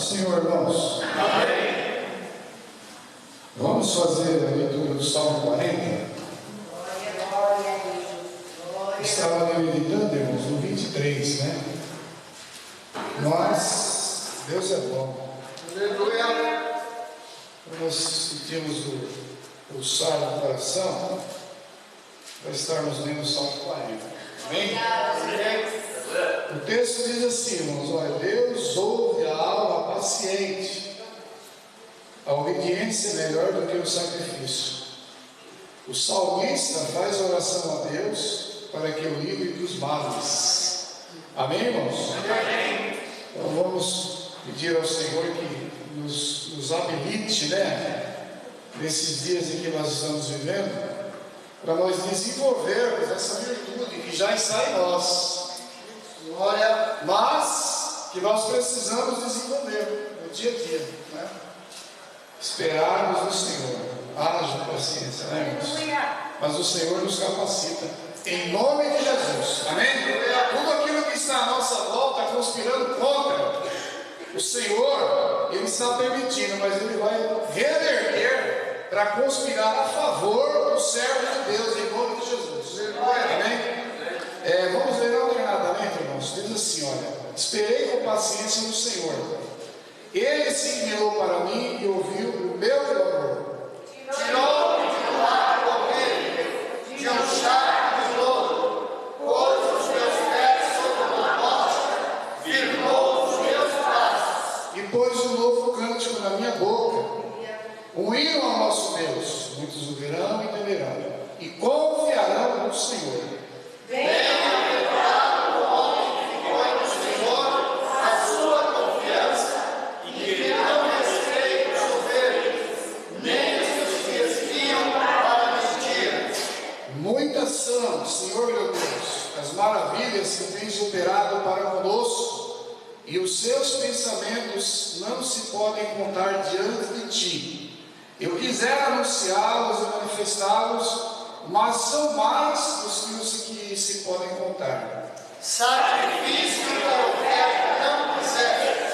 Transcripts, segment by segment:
Senhor, irmãos. Amém. Vamos fazer a leitura do Salmo 40. Estava meditando, irmãos, no 23, né? Mas Deus é bom. Aleluia. Nós sentimos o salmo no coração para estarmos lendo o Salmo 40. Amém? O texto diz assim, irmãos: olha, Deus ouve a alma paciente. A obediência é melhor do que o sacrifício. O salmista faz oração a Deus para que o livre dos males. Amém, irmãos? Amém. Então vamos pedir ao Senhor que nos habilite, né, nesses dias em que nós estamos vivendo, para nós desenvolvermos essa virtude que já está em nós. Glória, mas que nós precisamos desenvolver no dia a dia, né? Esperarmos no Senhor. Haja paciência, né, irmãos? Mas o Senhor nos capacita, em nome de Jesus. Amém? Tudo aquilo que está à nossa volta conspirando contra o Senhor, Ele está permitindo, mas Ele vai reverter para conspirar a favor do servo de Deus, em nome de Jesus. Amém? Vamos ler alternadamente, irmãos. Diz assim, olha: esperei com paciência no Senhor. Ele se inclinou para mim e ouviu o meu clamor. Tirou-me de lado horrível, de um charco de lodo, pôs os meus pés sobre uma rocha, firmou os meus passos, e pôs um novo cântico na minha boca, um hino ao nosso Deus. Muitos o verão e temerão, e confiarão no Senhor. Bem-aventurado o homem que põe no Senhor a sua confiança, e que não respeita os soberbos, nem os que maravilhas que tens operado para conosco, e os seus pensamentos não se podem contar diante de ti. Eu quisera anunciá-los e manifestá-los, mas são mais dos que os que se podem contar. Sacrifício e oferta não quiseste,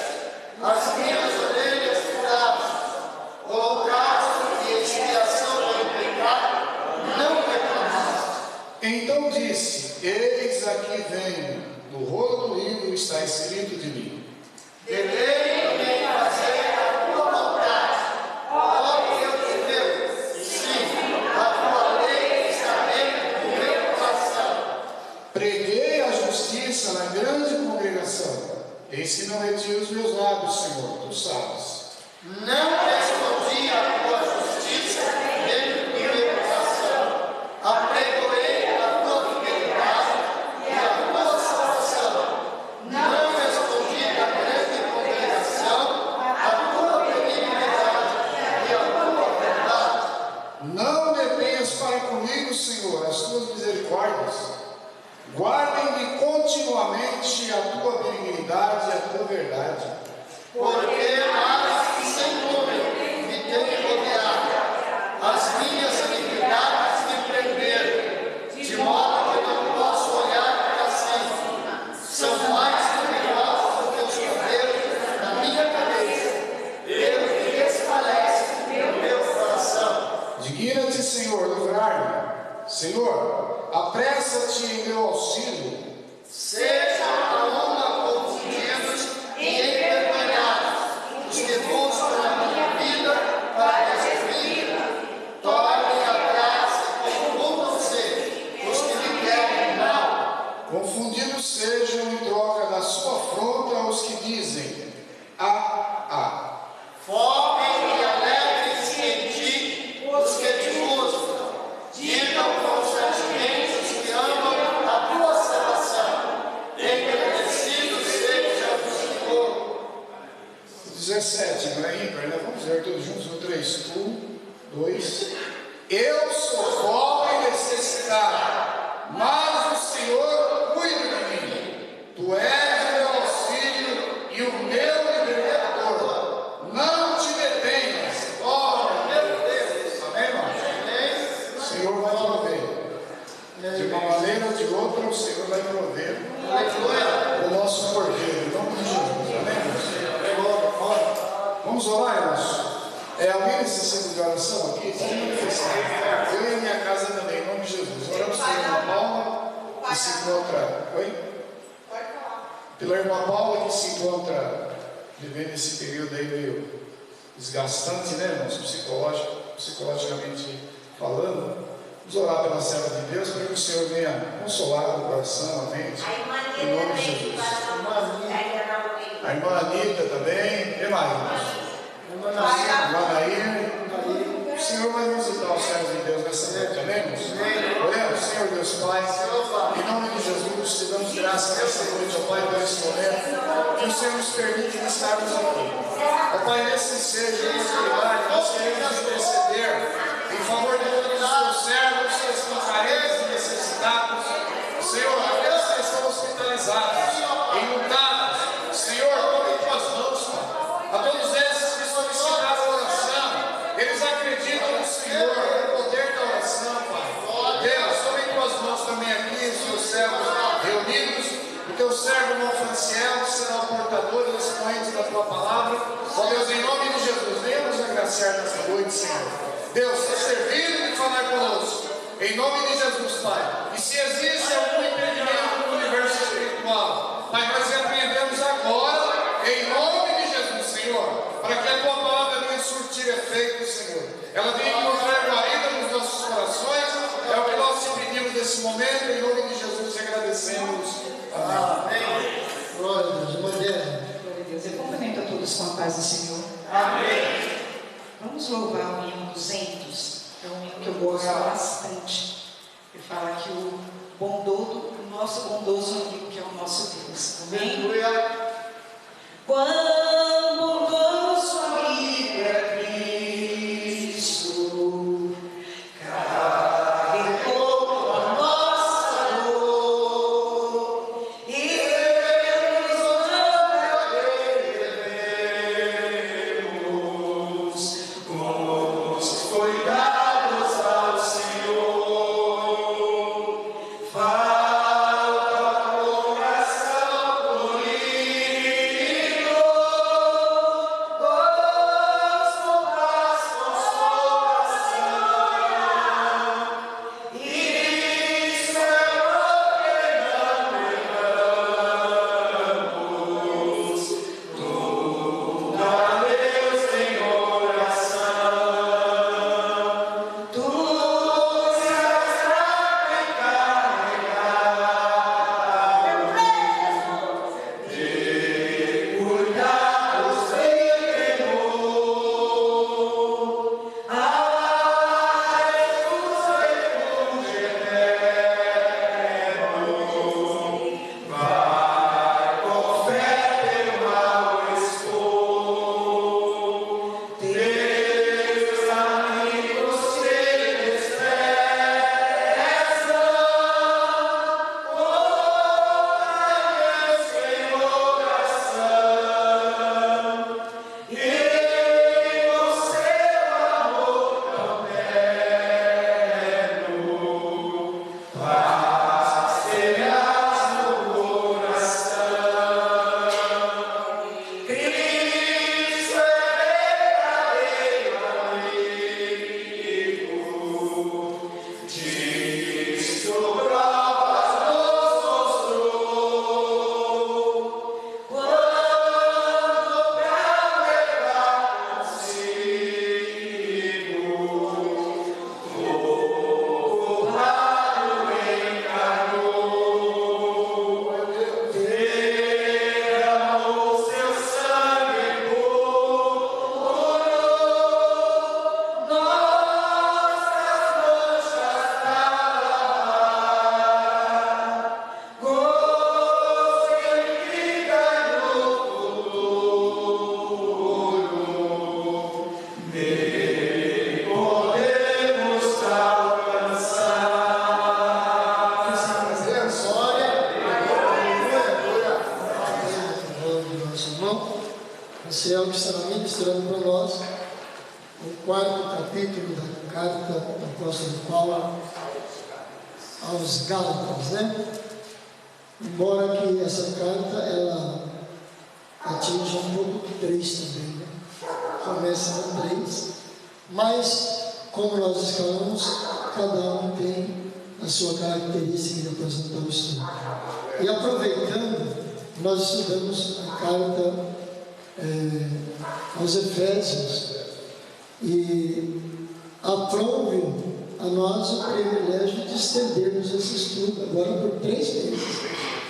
as minhas orelhas furaste, holocausto e expiação pelo pecado não reclamaste. Então disse: Eis aqui venho, no rolo do livro está escrito de mim. Deleito-me em fazer a tua vontade, ó Deus de Deus. Sim, a tua lei está dentro do meu coração. Preguei a justiça na grande congregação. Eis que não retiro os meus lábios, Senhor, tu sabes. Não escondi a tua justiça dentro do meu coração. Apregoei a tua fidelidade e a tua salvação. Não escondi da grande congregação a tua benignidade e a tua verdade. Não detenhas para comigo, Senhor, as tuas misericórdias. Guardem-me continuamente a tua benignidade e a tua verdade. Porque males sem número me têm rodeado. As minhas iniquidades me prenderam, de modo que eu não posso olhar para cima. São mais numerosos do que os cabelos na minha cabeça. Deus me desfalece no meu coração. Digna-te, Senhor, livrar-me. Senhor, apressa-te em meu auxílio. Seja a uma confundidos e envergonhados os que buscam a minha vida para destruir-me. Tornem atrás e confundam-se os que me querem mal. Confundidos sejam em troca da sua afronta os que dizem: Folguem e alegrem-se em ti os que te buscam. Digam constantemente os que amam a tua salvação. Engrandecido seja o Senhor. 17, não é ímpar, né? Vamos ver todos juntos no 3. 1, 2. Eu sou pobre e necessitado, mas o Senhor cuida de mim. Tu és o meu auxílio e o meu libertador. Não te detenhas, ó meu Deus. Amém, irmão? O Senhor vai prover. De uma maneira ou de outra, o Senhor vai prover o nosso cordeiro. Em nome de Jesus. Amém, irmãos? Vamos orar, irmãos? Alguém necessita de oração aqui? Eu e a minha casa também, em nome de Jesus. Oramos pela irmã Paula, que se encontra. Oi? Pela irmã Paula, que se encontra vivendo esse período aí meio desgastante, né, irmãos? Psicologicamente falando. Vamos orar pela serva de Deus, para que o Senhor venha consolar o coração, a mente, em nome de Jesus. A irmã Anitta também. Quem mais, irmãos? Irmã Nair. O Senhor vai visitar os servos de Deus nessa noite, amém, irmãos? Oremos, Senhor Deus Pai, em nome de Jesus, te damos graças nessa noite, ó Pai, por esse momento, que o Senhor nos permite estarmos aqui. Ó Pai, nesse seja, nesse lugar, nós queremos interceder em favor de todos os teus servos que estão carentes e necessitados. Senhor, aqueles que estão hospitalizados, enlutados, Senhor, tome tuas mãos, Pai. A todos esses que solicitaram oração, eles acreditam no Senhor, no poder da oração, Pai. Deus, tome tuas mãos também aqui, os teus servos reunidos. O teu servo, irmão Franciel, será o portador e expoente da tua palavra. Ó Deus, em nome de Jesus, venha nos agraciar nessa noite, Senhor. Deus, está servindo de falar conosco. Em nome de Jesus, Pai. E se existe algum impedimento no universo espiritual, Pai, nós repreendemos agora, em nome de Jesus, Senhor, para que a tua palavra venha surtir efeito, Senhor. Ela venha encontrar guarida nos nossos corações. É o que nós te pedimos nesse momento, em nome de Jesus, e agradecemos. Amém. Glória a Deus. Glória a Deus. Eu cumprimento a todos com a paz do Senhor. Amém. Vamos louvar o hino 200. É um hino que eu gosto bastante. Ele fala que o nosso bondoso amigo, que é o nosso Deus. Amém? Aleluia. Quão bondoso amigo é Cristo, carregou a nossa dor. Marcel, que estará ministrando para nós o 4º capítulo da carta do apóstolo Paulo aos Gálatas, né? Embora que essa carta, ela atinja um pouco do 3 também, né? Começa no 3, mas, como nós escalamos, cada um tem a sua característica de apresentar o estudo. E aproveitando, nós estudamos a carta aos Efésios, e aprove a nós o privilégio de estendermos esse estudo agora por 3 meses,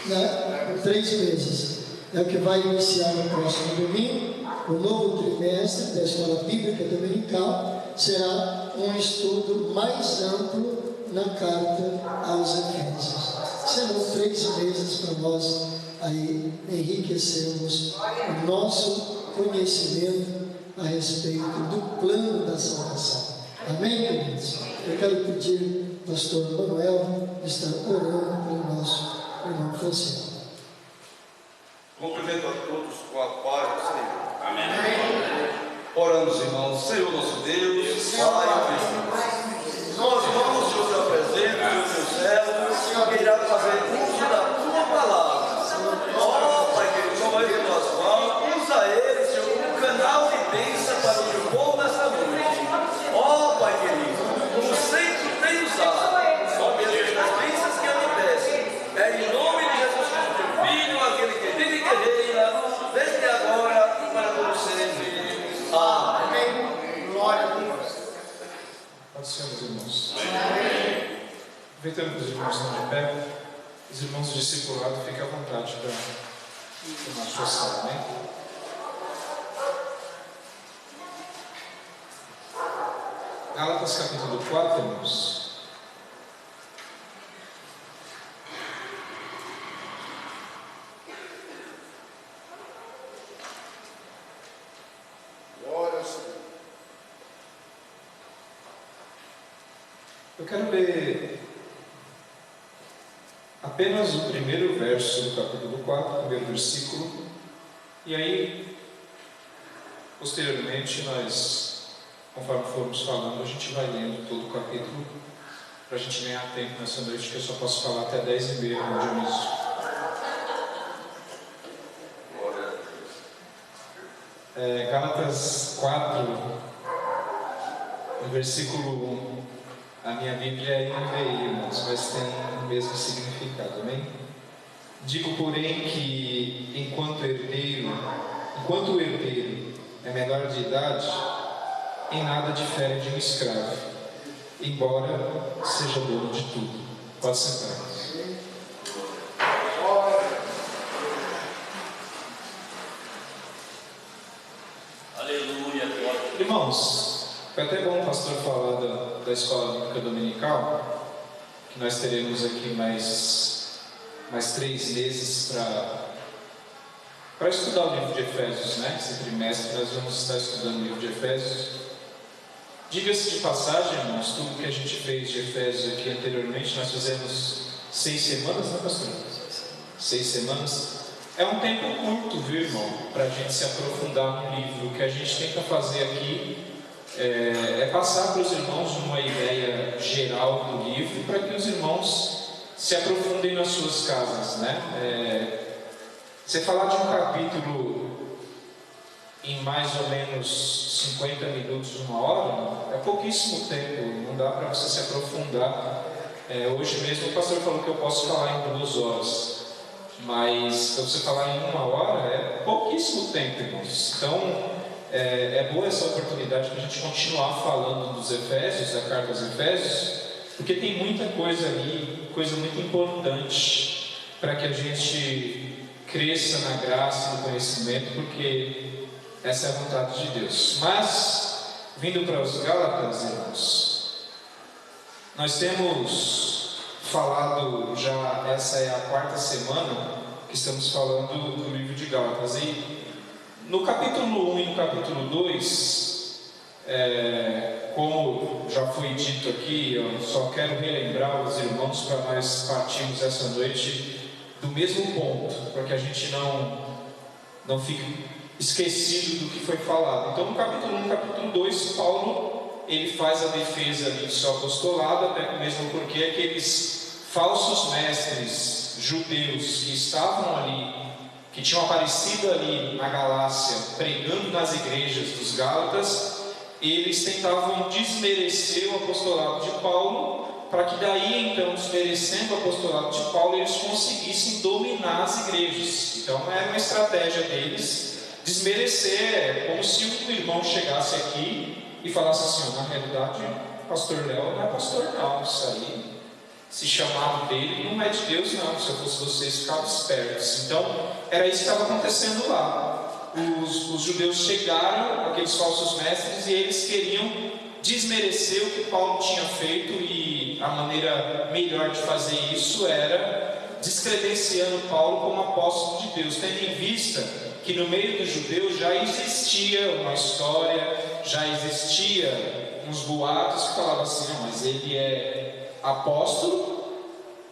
né? Por 3 meses. É o que vai iniciar no próximo domingo. O novo trimestre da Escola Bíblica Dominical será um estudo mais amplo na carta aos Efésios. Serão 3 meses para nós aí enriquecermos o nosso conhecimento a respeito do plano da salvação. Amém, queridos? Eu quero pedir ao pastor Manuel estar orando pelo nosso irmão Francisco. Cumprimento a todos com a paz do Senhor. Amém. Oramos, irmãos. Senhor nosso Deus, Pai, nós vamos, Senhor, te apresentar o teu servo, que irá fazer uso da tua palavra. Ó, Pai querido, como é que nós vamos, usa ele, Senhor, como canal de bênção para o teu povo nessa noite. Ó, Pai querido, como sempre tem usado, ó, mesmo as bênçãos que acontecem, é em nome de Jesus Cristo, teu Filho, aquele que vive e que reina, desde agora e para todos sempre. Amém. Glória a Deus. Pode ser, meus irmãos. Amém. Aproveitando que os irmãos estão de pé, os irmãos do discipulado, fiquem à vontade para tomar sua sala, amém? Gálatas capítulo 4, irmãos. Glória ao Senhor. Eu quero ler apenas o primeiro verso do capítulo 4, o primeiro versículo, e aí, posteriormente, nós, conforme formos falando, a gente vai lendo todo o capítulo, para a gente ganhar tempo nessa noite, que eu só posso falar até 10h30 no Dionísio. Gálatas 4, no versículo 1. A minha Bíblia é em NVI, irmãos, mas tem o mesmo significado, amém? Digo, porém, que enquanto o herdeiro é menor de idade, em nada difere de um escravo, embora seja dono de tudo. Pode sentar. Aleluia, glória. Irmãos, foi até bom o pastor falar da Escola Bíblica Dominical, que nós teremos aqui mais 3 meses para estudar o livro de Efésios, né? Esse trimestre nós vamos estar estudando o livro de Efésios. Diga-se de passagem, irmãos, tudo que a gente fez de Efésios aqui anteriormente, nós fizemos 6 semanas, né, pastor? 6 semanas. É um tempo curto, viu, irmão, para a gente se aprofundar no livro. O que a gente tenta fazer aqui é passar para os irmãos uma ideia geral do livro, para que os irmãos se aprofundem nas suas casas, né? Você falar de um capítulo em mais ou menos 50 minutos, 1 hora, é pouquíssimo tempo, não dá para você se aprofundar. Hoje mesmo o pastor falou que eu posso falar em 2 horas, mas para você falar em 1 hora é pouquíssimo tempo, irmãos. Então é boa essa oportunidade para a gente continuar falando dos Efésios, da carta aos Efésios, porque tem muita coisa ali, coisa muito importante para que a gente cresça na graça e no conhecimento, porque essa é a vontade de Deus. Mas, vindo para os Gálatas, irmãos, nós temos falado já, essa é a 4ª semana que estamos falando do livro de Gálatas, e no capítulo 1 e no capítulo 2, como já foi dito aqui, eu só quero relembrar os irmãos para nós partirmos essa noite do mesmo ponto, para que a gente não fique esquecido do que foi falado. Então, no capítulo 1, no capítulo 2, Paulo ele faz a defesa ali do seu apostolado, até mesmo porque aqueles falsos mestres judeus que estavam ali, que tinham aparecido ali na Galácia, pregando nas igrejas dos Gálatas, eles tentavam desmerecer o apostolado de Paulo, para que daí então, desmerecendo o apostolado de Paulo, eles conseguissem dominar as igrejas. Então era uma estratégia deles desmerecer, como se um irmão chegasse aqui e falasse assim: na realidade, pastor Léo não é pastor não, isso aí, se chamado dele não é de Deus não, se eu fosse vocês ficavam espertos. Então era isso que estava acontecendo lá. Os judeus chegaram, aqueles falsos mestres, e eles queriam desmerecer o que Paulo tinha feito, e a maneira melhor de fazer isso era descredenciando Paulo como apóstolo de Deus, tendo em vista que no meio dos judeus já existia uma história, já existia uns boatos que falavam assim: não, mas ele é apóstolo,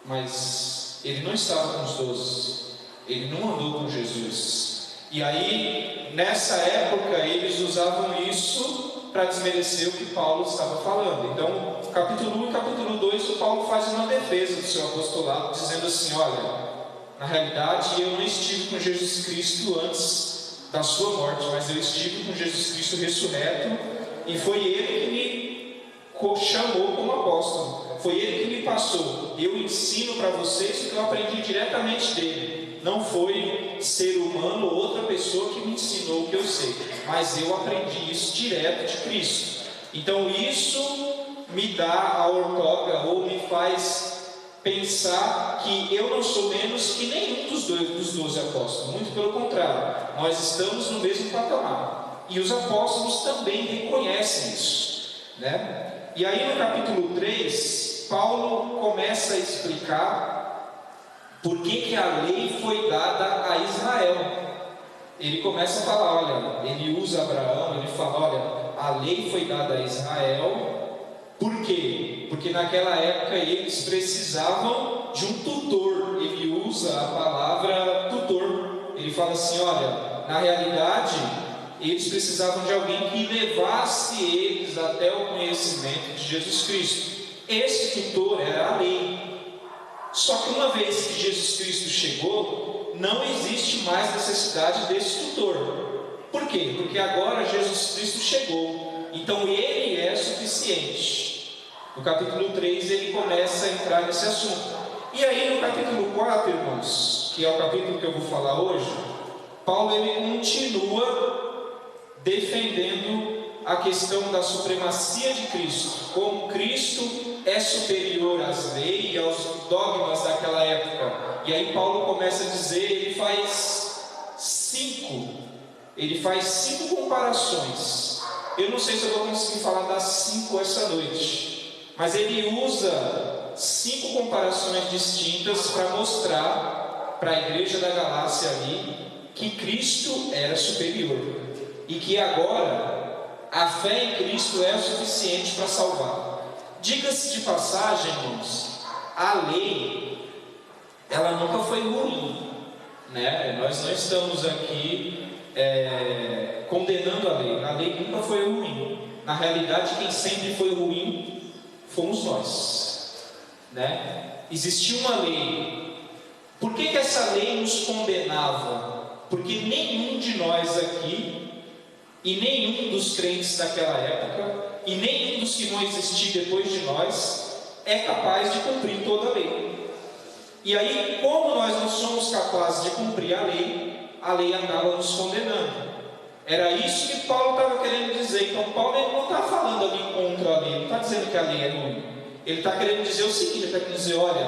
mas ele não estava com os 12, ele não andou com Jesus. E aí, nessa época, eles usavam isso para desmerecer o que Paulo estava falando. Então, capítulo 1 e capítulo 2, o Paulo faz uma defesa do seu apostolado, dizendo assim: olha, na realidade eu não estive com Jesus Cristo antes da sua morte, mas eu estive com Jesus Cristo ressurreto, e foi Ele que me chamou como apóstolo, foi Ele que me passou. Eu ensino para vocês o que eu aprendi diretamente dele. Não foi ser humano ou outra pessoa que me ensinou o que eu sei, mas eu aprendi isso direto de Cristo. Então isso me dá a ortoga, ou me faz pensar que eu não sou menos que nenhum dos 12 apóstolos. Muito pelo contrário, nós estamos no mesmo patamar, e os apóstolos também reconhecem isso, né? E aí no capítulo 3, Paulo começa a explicar por que a lei foi dada a Israel. Ele começa a falar, olha, ele usa Abraão, ele fala, olha, a lei foi dada a Israel. Por quê? Porque naquela época eles precisavam de um tutor. Ele usa a palavra tutor. Ele fala assim, olha, na realidade eles precisavam de alguém que levasse eles até o conhecimento de Jesus Cristo. Esse tutor era a lei. Só que uma vez que Jesus Cristo chegou, não existe mais necessidade desse tutor. Por quê? Porque agora Jesus Cristo chegou, então Ele é suficiente. No capítulo 3 ele começa a entrar nesse assunto. E aí no capítulo 4, irmãos, que é o capítulo que eu vou falar hoje, Paulo ele continua defendendo a questão da supremacia de Cristo, como Cristo é superior às leis e aos dogmas daquela época. E aí Paulo começa a dizer, ele faz cinco comparações. Eu não sei se eu vou conseguir falar das 5 essa noite, mas ele usa 5 comparações distintas para mostrar para a igreja da Galácia ali que Cristo era superior, e que agora a fé em Cristo é o suficiente para salvar. Diga-se de passagem, irmãos, a lei, ela nunca foi ruim, né? Nós não estamos aqui condenando a lei nunca foi ruim. Na realidade, quem sempre foi ruim fomos nós, né? Existia uma lei. Por que essa lei nos condenava? Porque nenhum de nós aqui, e nenhum dos crentes daquela época, e nenhum dos que vão existir depois de nós, é capaz de cumprir toda a lei. E aí, como nós não somos capazes de cumprir a lei acaba nos condenando. Era isso que Paulo estava querendo dizer. Então Paulo ele não está falando ali contra a lei, não está dizendo que a lei é ruim. Ele está querendo dizer o seguinte, ele está querendo dizer, olha,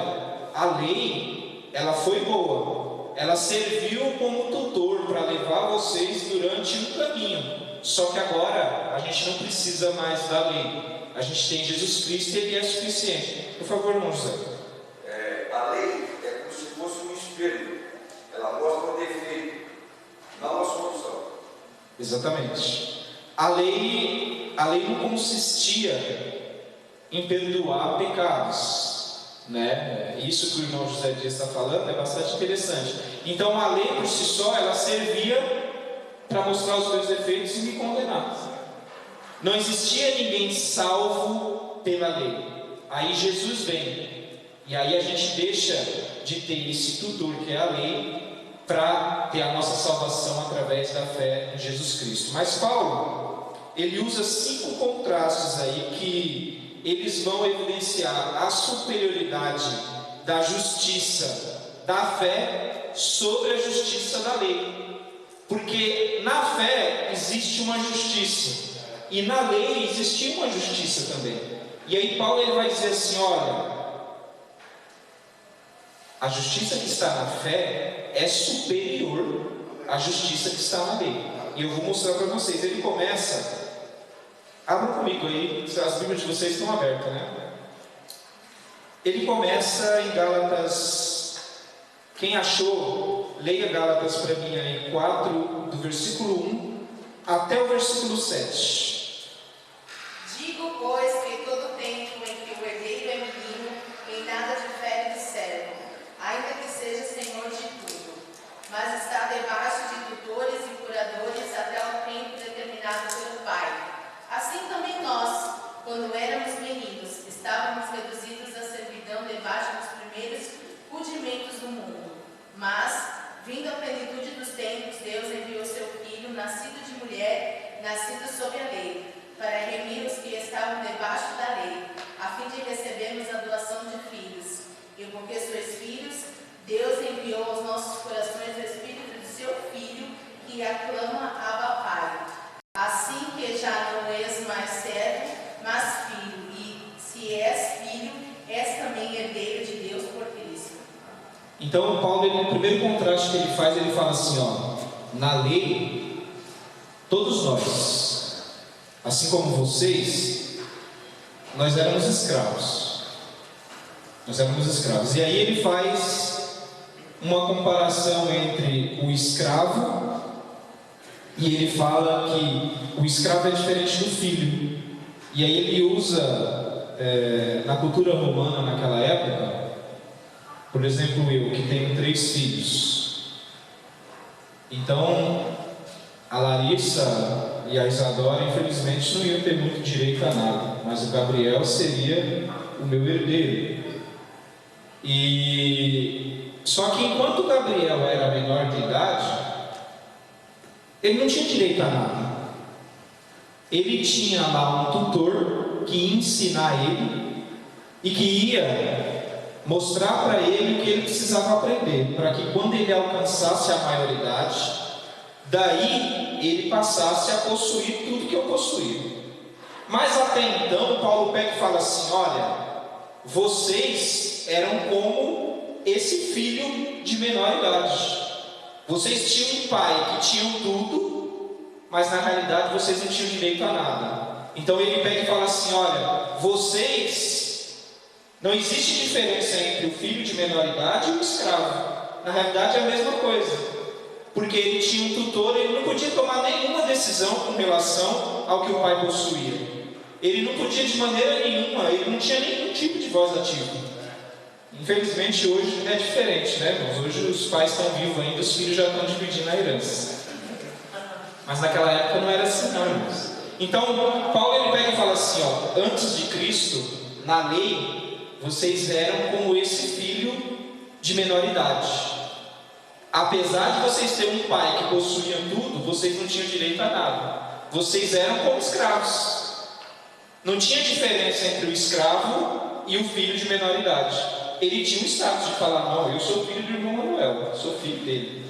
a lei, ela foi boa, ela serviu como tutor para levar vocês durante um caminho. Só que agora a gente não precisa mais da lei. A gente tem Jesus Cristo e Ele é suficiente. Por favor, irmão José. A lei é como se fosse um espelho. Ela mostra o defeito, não a solução. Exatamente. A lei não consistia em perdoar pecados, né? Isso que o irmão José Dias está falando é bastante interessante. Então a lei por si só, ela servia para mostrar os meus defeitos e me condenar. Não existia ninguém salvo pela lei. Aí Jesus vem, e aí a gente deixa de ter esse tutor que é a lei, para ter a nossa salvação através da fé em Jesus Cristo. Mas Paulo, ele usa 5 contrastes aí que eles vão evidenciar a superioridade da justiça da fé sobre a justiça da lei. Porque na fé existe uma justiça, e na lei existia uma justiça também. E aí Paulo ele vai dizer assim: olha, a justiça que está na fé é superior à justiça que está na lei. E eu vou mostrar para vocês. Ele começa, abra comigo aí, as Bíblias de vocês estão abertas, né? Ele começa em Gálatas. Quem achou, leia Gálatas para mim aí, 4, do versículo 1 até o versículo 7. Digo, pois, que todo tempo em que o herdeiro é menino, em nada difere de servo, ainda que seja senhor de tudo, mas está debaixo de tutores e curadores até o tempo determinado pelo Pai. Assim também nós, quando éramos meninos, estávamos reduzidos à servidão debaixo dos primeiros rudimentos do mundo. Mas, vindo a plenitude dos tempos, Deus enviou seu Filho, nascido de mulher, nascido sob a lei, para remir os que estavam debaixo da lei, a fim de recebermos a doação de filhos. E porque sois filhos, Deus enviou aos nossos corações o Espírito de seu Filho, que aclama Abba Pai. Assim que já não és mais servo, mas filho, e se és filho, és também herdeiro de Deus por Cristo. Então Paulo, no primeiro contraste que ele faz, ele fala assim, ó: na lei, todos nós, assim como vocês, nós éramos escravos. Nós éramos escravos. E aí ele faz uma comparação entre o escravo, e ele fala que o escravo é diferente do filho. E aí ele usa, na cultura romana naquela época, por exemplo, eu que tenho 3 filhos. Então, a Larissa e a Isadora, infelizmente, não iam ter muito direito a nada, mas o Gabriel seria o meu herdeiro. E só que enquanto o Gabriel era menor de idade, ele não tinha direito a nada. Ele tinha lá um tutor que ia ensinar ele e que ia mostrar para ele o que ele precisava aprender, para que quando ele alcançasse a maioridade, daí ele passasse a possuir tudo que eu possuía. Mas até então, Paulo pega e fala assim: olha, vocês eram como esse filho de menor idade. Vocês tinham um pai que tinha tudo, mas na realidade vocês não tinham direito a nada. Então ele pega e fala assim: olha, vocês, não existe diferença entre o filho de menor idade e o escravo. Na realidade é a mesma coisa, porque ele tinha um tutor, ele não podia tomar nenhuma decisão com relação ao que o pai possuía. Ele não podia de maneira nenhuma, ele não tinha nenhum tipo de voz ativa. Infelizmente hoje é diferente, né, irmãos? Hoje os pais estão vivos ainda, os filhos já estão dividindo a herança. Mas naquela época não era assim, não, irmãos. Então Paulo ele pega e fala assim, ó: antes de Cristo, na lei, vocês eram como esse filho de menor idade. Apesar de vocês terem um pai que possuía tudo, vocês não tinham direito a nada. Vocês eram como escravos. Não tinha diferença entre o escravo e o filho de menor idade. Ele tinha o status de falar: não, eu sou filho do irmão Manuel, sou filho dele.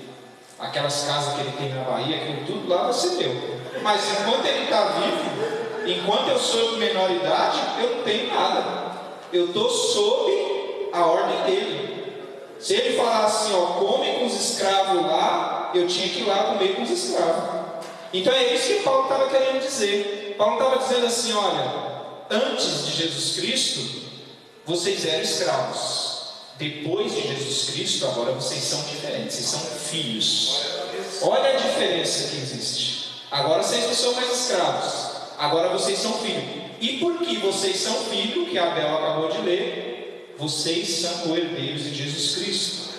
Aquelas casas que ele tem na Bahia, aquilo tudo lá vai ser meu. Mas enquanto ele está vivo, enquanto eu sou de menor idade, eu não tenho nada. Eu estou sob a ordem dele. Se ele falar assim, ó, come com os escravos lá, eu tinha que ir lá comer com os escravos. Então é isso que Paulo estava querendo dizer. Paulo estava dizendo assim: olha, antes de Jesus Cristo, vocês eram escravos. Depois de Jesus Cristo, agora vocês são diferentes, vocês são filhos. Olha a diferença que existe. Agora vocês não são mais escravos, agora vocês são filhos. E porque vocês são filhos, que Abel acabou de ler, vocês são co-herdeiros de Jesus Cristo.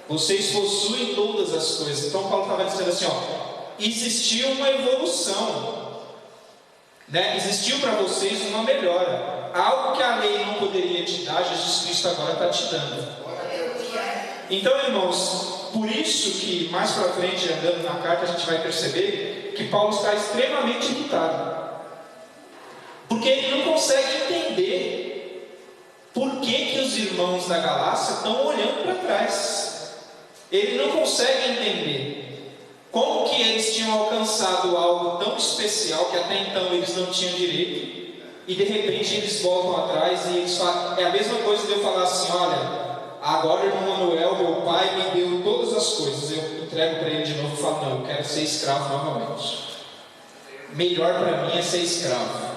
Vocês possuem todas as coisas. Então Paulo estava dizendo assim, ó: existiu uma evolução, né? Existiu para vocês uma melhora. Algo que a lei não poderia te dar, Jesus Cristo agora está te dando. Então, irmãos, por isso que mais para frente, andando na carta, a gente vai perceber que Paulo está extremamente irritado, porque ele não consegue entender por que os irmãos da Galácia estão olhando para trás. Ele não consegue entender como que eles tinham alcançado algo tão especial que até então eles não tinham direito, e de repente eles voltam atrás e eles falam. É a mesma coisa de eu falar assim: olha, agora o irmão Manuel, meu pai, me deu todas as coisas, eu entrego para ele de novo e falo: não, eu quero ser escravo novamente. Melhor para mim é ser escravo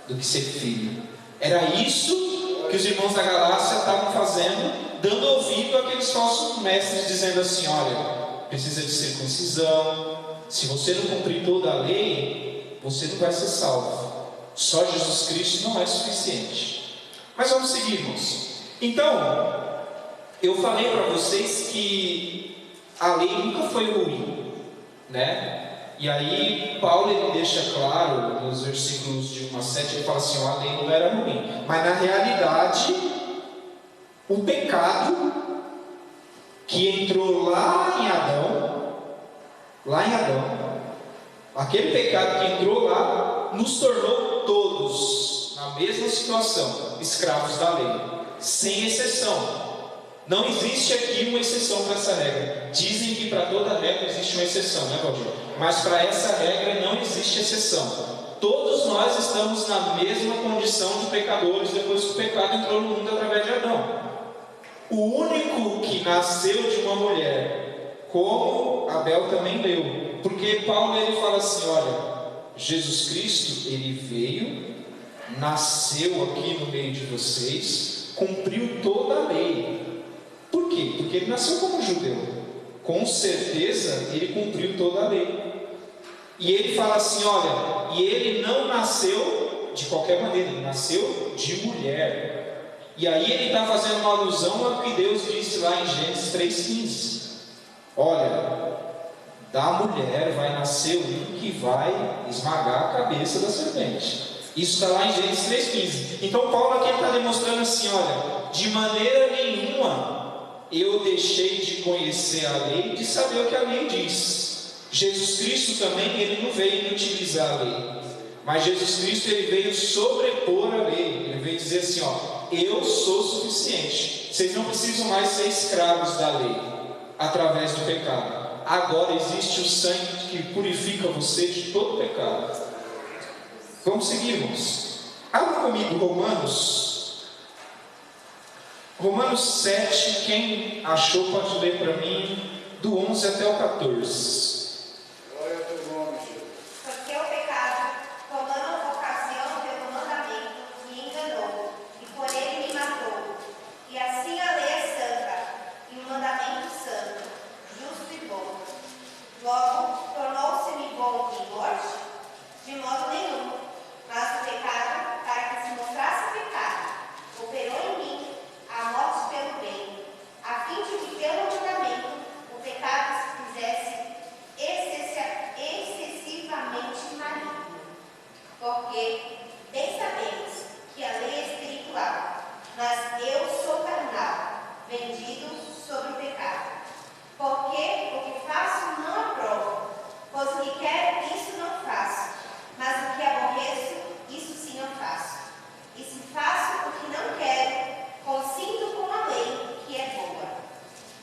do que ser filho. Era isso que os irmãos da Galácia estavam fazendo, dando ouvido àqueles falsos mestres, dizendo assim: olha, precisa de circuncisão, se você não cumprir toda a lei, você não vai ser salvo. Só Jesus Cristo não é suficiente. Mas vamos seguir, irmãos. Então, eu falei para vocês que a lei nunca foi ruim, né? E aí Paulo ele deixa claro nos versículos de 1 a 7, ele fala assim: ó, a lei não era ruim, mas na realidade o pecado que entrou lá em Adão, aquele pecado que entrou lá, nos tornou todos na mesma situação, escravos da lei, sem exceção. Não existe aqui uma exceção para essa regra. Dizem que para toda regra existe uma exceção, né, Valdir? Mas para essa regra não existe exceção. Todos nós estamos na mesma condição de pecadores depois que o pecado entrou no mundo através de Adão. O único que nasceu de uma mulher, como Abel também leu, porque Paulo ele fala assim: olha, Jesus Cristo ele veio, nasceu aqui no meio de vocês, cumpriu toda a lei. Por quê? Porque ele nasceu como judeu. Com certeza ele cumpriu toda a lei. E ele fala assim: olha, e ele não nasceu de qualquer maneira, ele nasceu de mulher. E aí ele está fazendo uma alusão ao que Deus disse lá em Gênesis 3,15. Olha, da mulher vai nascer um que vai esmagar a cabeça da serpente. Isso está lá em Gênesis 3,15. Então Paulo aqui está demonstrando assim: olha, de maneira nenhuma eu deixei de conhecer a lei, de saber o que a lei diz. Jesus Cristo também, ele não veio utilizar a lei, mas Jesus Cristo ele veio sobrepor a lei. Ele veio dizer assim: ó, eu sou suficiente, vocês não precisam mais ser escravos da lei através do pecado. Agora existe o sangue que purifica você de todo pecado. Vamos seguir, irmãos. Abra comigo Romanos 7, quem achou pode ler para mim, do 11 até o 14. Glória ao teu nome, Jesus. Porque o pecado, tomando ocasião pelo mandamento, me enganou, e por ele me matou. E assim a lei é santa, e o mandamento santo, justo e bom. Logo, tornou-se-me bom em morte? De modo nenhum. Mas o pecado, para que se mostrasse pecado, operou em mim a morte pelo bem, a fim de que pelo mandamento o pecado se fizesse excessivamente maligno. Porque bem sabemos que a lei é espiritual, mas eu sou carnal, vendido sobre o pecado. Porque o que faço não aprovo, pois o que quero, isso não faço, mas o que aborreço, isso sim eu faço. E se faço o que não quero, consinto com a lei que é boa.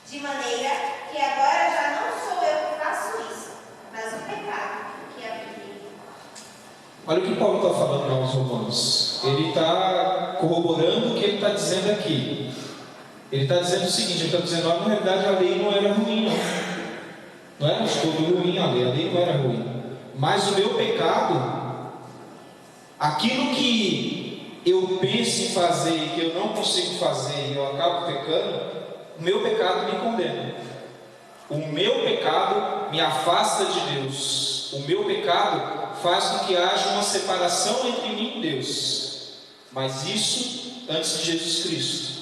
De maneira que agora já não sou eu que faço isso, mas o pecado que habita em mim. Olha o que Paulo está falando aos Romanos. Ele está corroborando o que ele está dizendo aqui. Ele está dizendo o seguinte: ele está dizendo: na realidade a lei não era ruim, não era de todo ruim a lei não era ruim, mas o meu pecado, aquilo que eu penso em fazer e que eu não consigo fazer e eu acabo pecando, o meu pecado me condena. O meu pecado me afasta de Deus. O meu pecado faz com que haja uma separação entre mim e Deus. Mas isso antes de Jesus Cristo.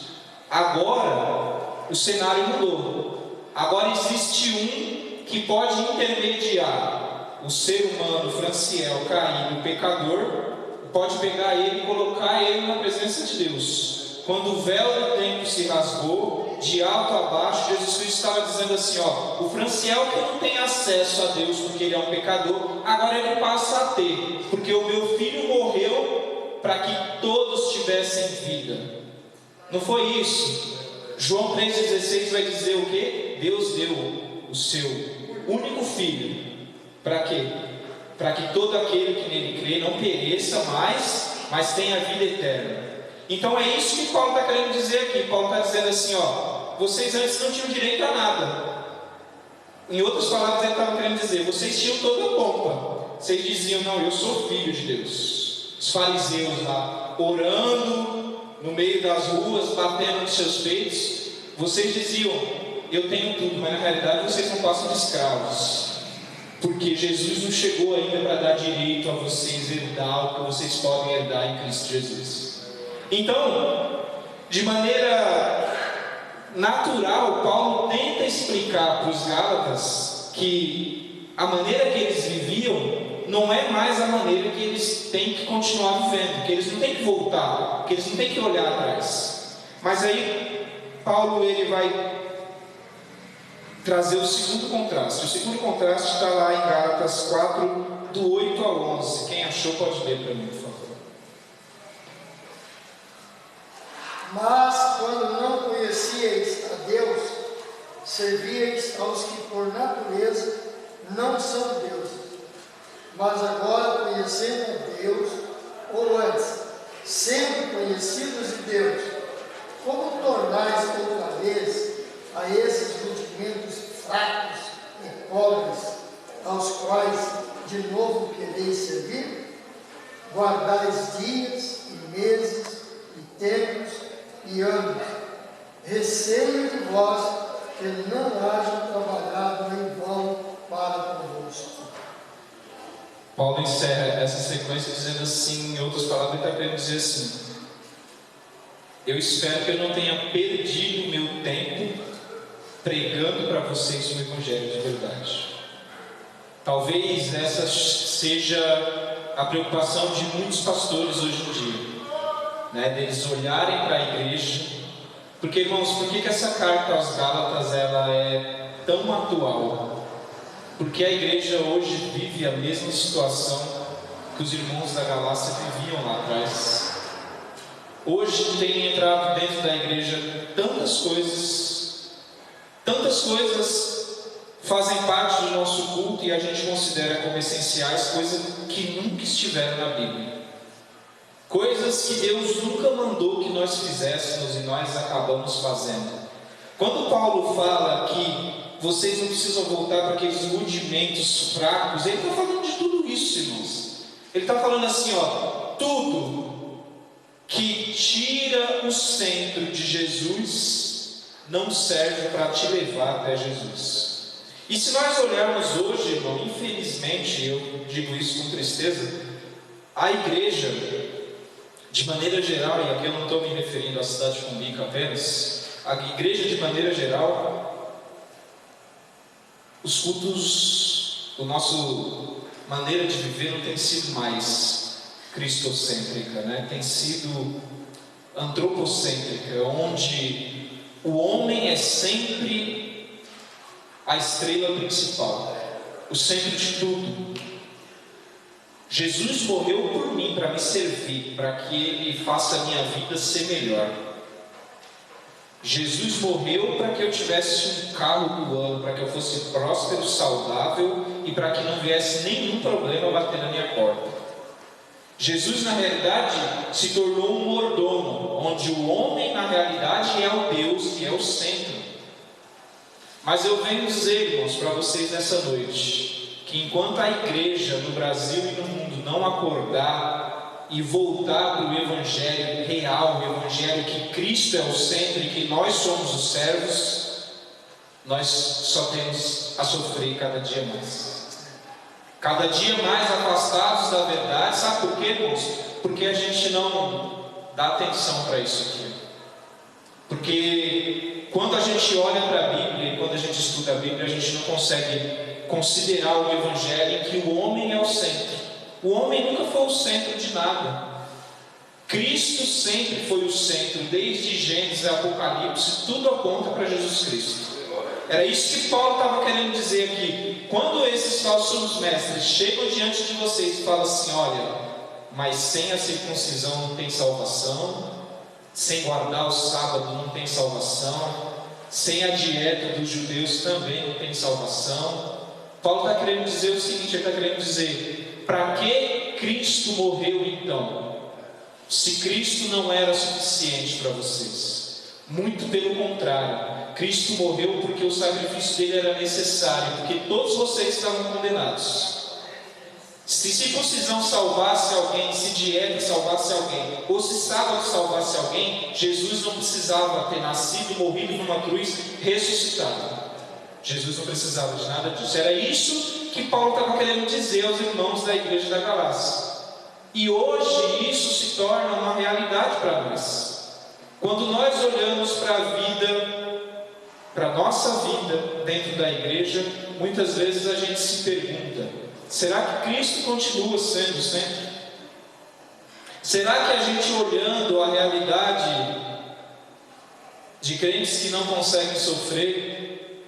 Agora o cenário mudou. Agora existe um que pode intermediar o ser humano, Franciel, caído, pecador, pode pegar ele e colocar ele na presença de Deus. Quando o véu do templo se rasgou, de alto a baixo, Jesus Cristo estava dizendo assim, ó, o Franciel que não tem acesso a Deus porque ele é um pecador, agora ele passa a ter, porque o meu filho morreu para que todos tivessem vida. Não foi isso? João 3,16 vai dizer o quê? Deus deu o seu único filho. Para quê? Para que todo aquele que nele crê não pereça mais, mas tenha vida eterna. Então é isso que Paulo está querendo dizer aqui. Paulo está dizendo assim, ó, vocês antes não tinham direito a nada. Em outras palavras ele estava querendo dizer, vocês tinham toda a pompa. Vocês diziam, não, eu sou filho de Deus. Os fariseus lá, orando no meio das ruas, batendo nos seus peitos, vocês diziam, eu tenho tudo, mas na realidade vocês não passam de escravos. Porque Jesus não chegou ainda para dar direito a vocês herdar o que vocês podem herdar em Cristo Jesus. Então, de maneira natural, Paulo tenta explicar para os Gálatas que a maneira que eles viviam não é mais a maneira que eles têm que continuar vivendo, que eles não têm que voltar, que eles não têm que olhar atrás. Mas aí, Paulo ele vai trazer o segundo contraste. O segundo contraste está lá em Gálatas 4, do 8 ao 11. Quem achou pode ler para mim, por favor. Mas quando não conhecieis a Deus, servíeis aos que por natureza não são deuses. Mas agora, conhecendo a Deus, ou antes, sendo conhecidos de Deus, como tornais outra vez a esses rudimentos fracos e pobres, aos quais de novo quereis servir? Guardais dias e meses e tempos e anos, receio de vós que não hajam trabalhado em vão para convosco. Paulo encerra essa sequência dizendo assim, em outras palavras, ele está querendo dizer assim, eu espero que eu não tenha perdido meu tempo pregando para vocês o Evangelho de verdade. Talvez essa seja a preocupação de muitos pastores hoje em dia, né, deles olharem para a igreja, porque irmãos, por que essa carta aos Gálatas ela é tão atual? Porque a igreja hoje vive a mesma situação que os irmãos da Galácia viviam lá atrás. Hoje tem entrado dentro da igreja tantas coisas fazem parte do nosso culto e a gente considera como essenciais, coisas que nunca estiveram na Bíblia. Coisas que Deus nunca mandou que nós fizéssemos e nós acabamos fazendo. Quando Paulo fala que vocês não precisam voltar para aqueles rudimentos fracos, ele está falando de tudo isso, irmãos. Ele está falando assim, ó, tudo que tira o centro de Jesus não serve para te levar até Jesus. E se nós olharmos hoje, irmão, infelizmente, eu digo isso com tristeza, a igreja, de maneira geral, e aqui eu não estou me referindo à cidade de Cumbica apenas, a igreja de maneira geral, os cultos, a nossa maneira de viver não tem sido mais cristocêntrica, né? Tem sido antropocêntrica, onde o homem é sempre a estrela principal, o centro de tudo. Jesus morreu por mim para me servir, para que Ele faça a minha vida ser melhor. Jesus morreu para que eu tivesse um carro do ano, para que eu fosse próspero, saudável e para que não viesse nenhum problema bater na minha porta. Jesus, na realidade, se tornou um mordomo, onde o homem, na realidade, é o Deus que é o centro. Mas eu venho dizer, irmãos, para vocês nessa noite, que enquanto a igreja no Brasil e no mundo não acordar e voltar para o Evangelho real, o Evangelho que Cristo é o centro e que nós somos os servos, nós só temos a sofrer cada dia mais. Cada dia mais afastados da verdade. Sabe por quê, irmãos? Porque a gente não dá atenção para isso aqui. Porque quando a gente olha para a Bíblia e quando a gente estuda a Bíblia, a gente não consegue considerar o Evangelho em que o homem é o centro. O homem nunca foi o centro de nada. Cristo sempre foi o centro, desde Gênesis a Apocalipse, tudo aponta para Jesus Cristo. Era isso que Paulo estava querendo dizer aqui. Quando esses falsos mestres chegam diante de vocês e falam assim: olha, mas sem a circuncisão não tem salvação, sem guardar o sábado não tem salvação, sem a dieta dos judeus também não tem salvação. Paulo está querendo dizer o seguinte: ele está querendo dizer, para que Cristo morreu então? Se Cristo não era suficiente para vocês. Muito pelo contrário, Cristo morreu porque o sacrifício dele era necessário, porque todos vocês estavam condenados. Se circuncisão salvasse alguém, se dieta salvasse alguém, ou se sábado salvasse alguém, Jesus não precisava ter nascido, morrido numa cruz, ressuscitado. Jesus não precisava de nada disso. Era isso que Paulo estava querendo dizer aos irmãos da igreja da Galácia. E hoje isso se torna uma realidade para nós. Quando nós olhamos para a vida, para a nossa vida dentro da igreja, muitas vezes a gente se pergunta: será que Cristo continua sendo o centro? Será que a gente, olhando a realidade de crentes que não conseguem sofrer,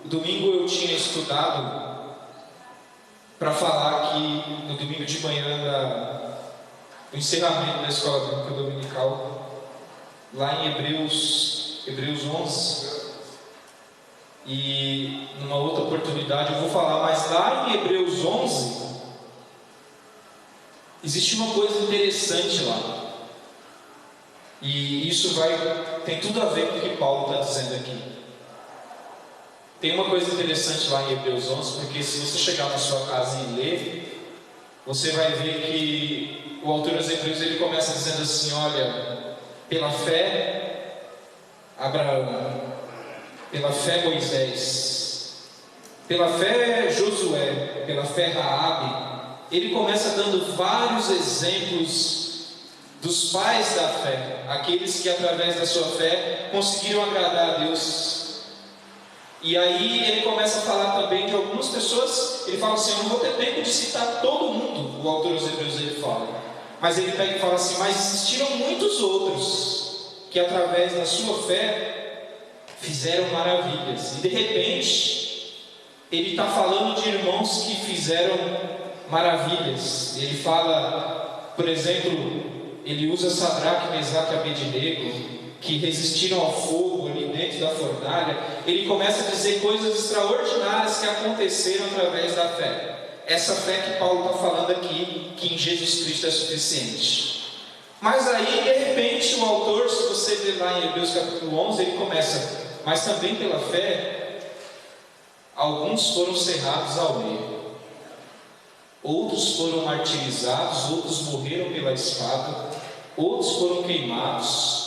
domingo eu tinha estudado para falar aqui no domingo de manhã do encerramento da escola bíblica dominical, lá em Hebreus 11. E numa outra oportunidade eu vou falar, mas lá em Hebreus 11 existe uma coisa interessante lá, e isso tem tudo a ver com o que Paulo está dizendo aqui. Tem uma coisa interessante lá em Hebreus 11, porque se você chegar na sua casa e ler, você vai ver que o autor dos Hebreus ele começa dizendo assim: olha, pela fé Abraão, pela fé Moisés, pela fé Josué, pela fé Raabe. Ele começa dando vários exemplos dos pais da fé, aqueles que através da sua fé conseguiram agradar a Deus. E aí ele começa a falar também de algumas pessoas. Ele fala assim: eu não vou ter tempo de citar todo mundo, o autor dos Hebreus ele fala, mas ele pega e fala assim: mas existiram muitos outros que através da sua fé fizeram maravilhas. E de repente ele está falando de irmãos que fizeram maravilhas. Ele fala, por exemplo, ele usa Sadraque, Mesaque e Abednego, que resistiram ao fogo ali dentro da fornalha. Ele começa a dizer coisas extraordinárias que aconteceram através da fé. Essa fé que Paulo está falando aqui, que em Jesus Cristo é suficiente. Mas aí, de repente, o autor, se você ver lá em Hebreus capítulo 11, ele começa: mas também pela fé, alguns foram cerrados ao meio, outros foram martirizados, outros morreram pela espada, outros foram queimados,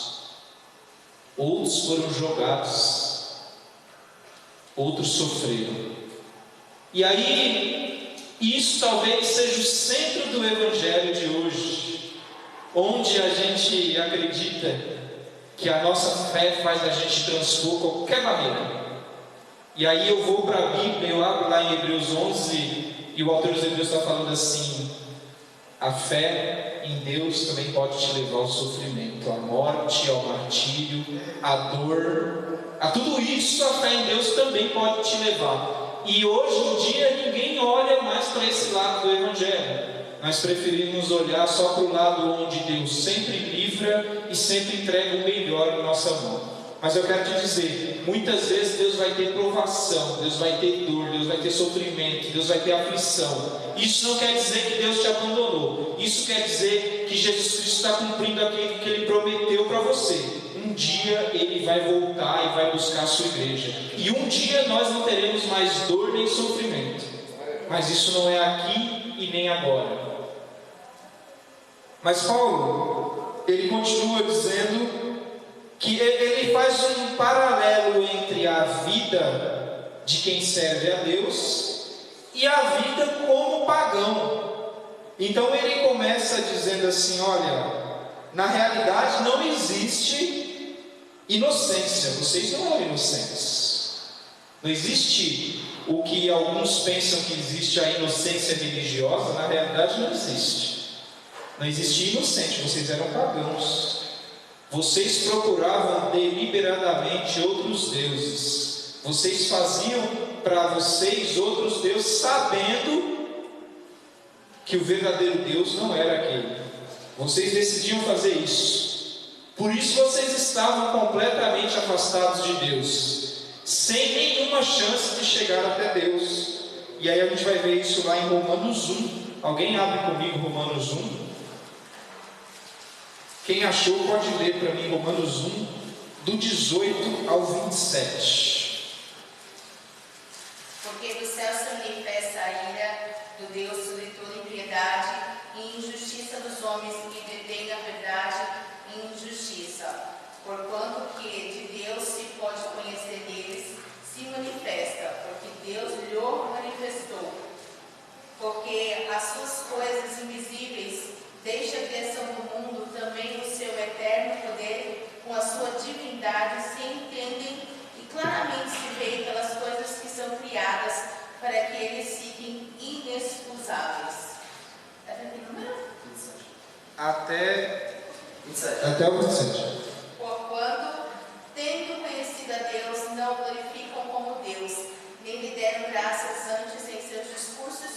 outros foram jogados, outros sofreram. E aí, isso talvez seja o centro do Evangelho de hoje, onde a gente acredita que a nossa fé faz a gente transpor qualquer barreira. E aí eu vou para a Bíblia, eu abro lá em Hebreus 11, e o autor dos Hebreus está falando assim: a fé em Deus também pode te levar ao sofrimento, à morte, ao martírio, à dor, a tudo isso a fé em Deus também pode te levar. E hoje em dia ninguém olha mais para esse lado do Evangelho. Nós preferimos olhar só para o lado onde Deus sempre livra e sempre entrega o melhor em nossa mão. Mas eu quero te dizer, muitas vezes Deus vai ter provação, Deus vai ter dor, Deus vai ter sofrimento, Deus vai ter aflição. Isso não quer dizer que Deus te abandonou. Isso quer dizer que Jesus Cristo está cumprindo aquilo que Ele prometeu para você. Um dia Ele vai voltar e vai buscar a sua igreja. E um dia nós não teremos mais dor nem sofrimento. Mas isso não é aqui e nem agora. Mas Paulo, ele continua dizendo que ele faz um paralelo entre a vida de quem serve a Deus e a vida como pagão. Então ele começa dizendo assim: olha, na realidade não existe inocência, vocês não eram inocentes. Não existe o que alguns pensam que existe, a inocência religiosa. Na realidade não existe. Não existia inocente, vocês eram pagãos. Vocês procuravam deliberadamente outros deuses. Vocês faziam para vocês outros deuses, sabendo que o verdadeiro Deus não era aquele. Vocês decidiam fazer isso. Por isso vocês estavam completamente afastados de Deus, sem nenhuma chance de chegar até Deus. E aí a gente vai ver isso lá em Romanos 1. Alguém abre comigo Romanos 1? Quem achou pode ler para mim Romanos 1, do 18 ao 27. Porque do céu se manifesta a ira do Deus sobre toda impiedade e injustiça dos homens que detêm a verdade e injustiça. Porquanto que de Deus se pode conhecer neles, se manifesta, porque Deus lhe manifestou. Porque as suas coisas invisíveis, desde a criação do mundo, também o seu eterno poder, com a sua divindade, se entendem e claramente se veem pelas coisas que são criadas, para que eles fiquem inexcusáveis. Até que número? Até o 27. Porquanto, tendo conhecido a Deus, não o glorificam como Deus, nem lhe deram graças antes em seus discursos,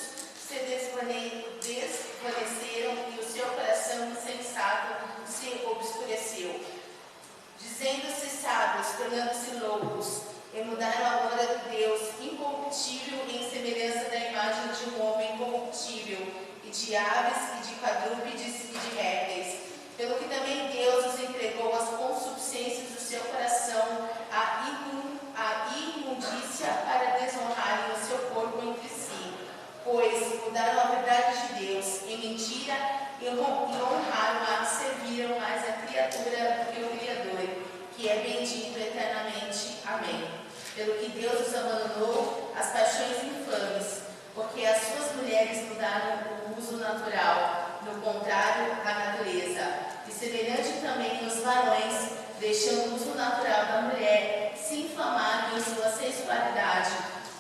se desvaneceram e o seu coração insensato se obscureceu. Dizendo-se sábios, tornando-se loucos, e mudaram a glória de Deus incorruptível em semelhança da imagem de um homem corruptível, e de aves, e de quadrúpedes, e de répteis. Pelo que também Deus os entregou às concupiscências do seu coração, à imundícia, para desonrarem o seu corpo entre si. Pois mudaram a verdade de Deus em mentira e honraram a que serviram mais a criatura do que o Criador, que é bendito eternamente. Amém. Pelo que Deus os abandonou às paixões infames, porque as suas mulheres mudaram o uso natural, no contrário à natureza. E semelhante também nos varões, deixando o uso natural da mulher, se inflamaram em sua sexualidade,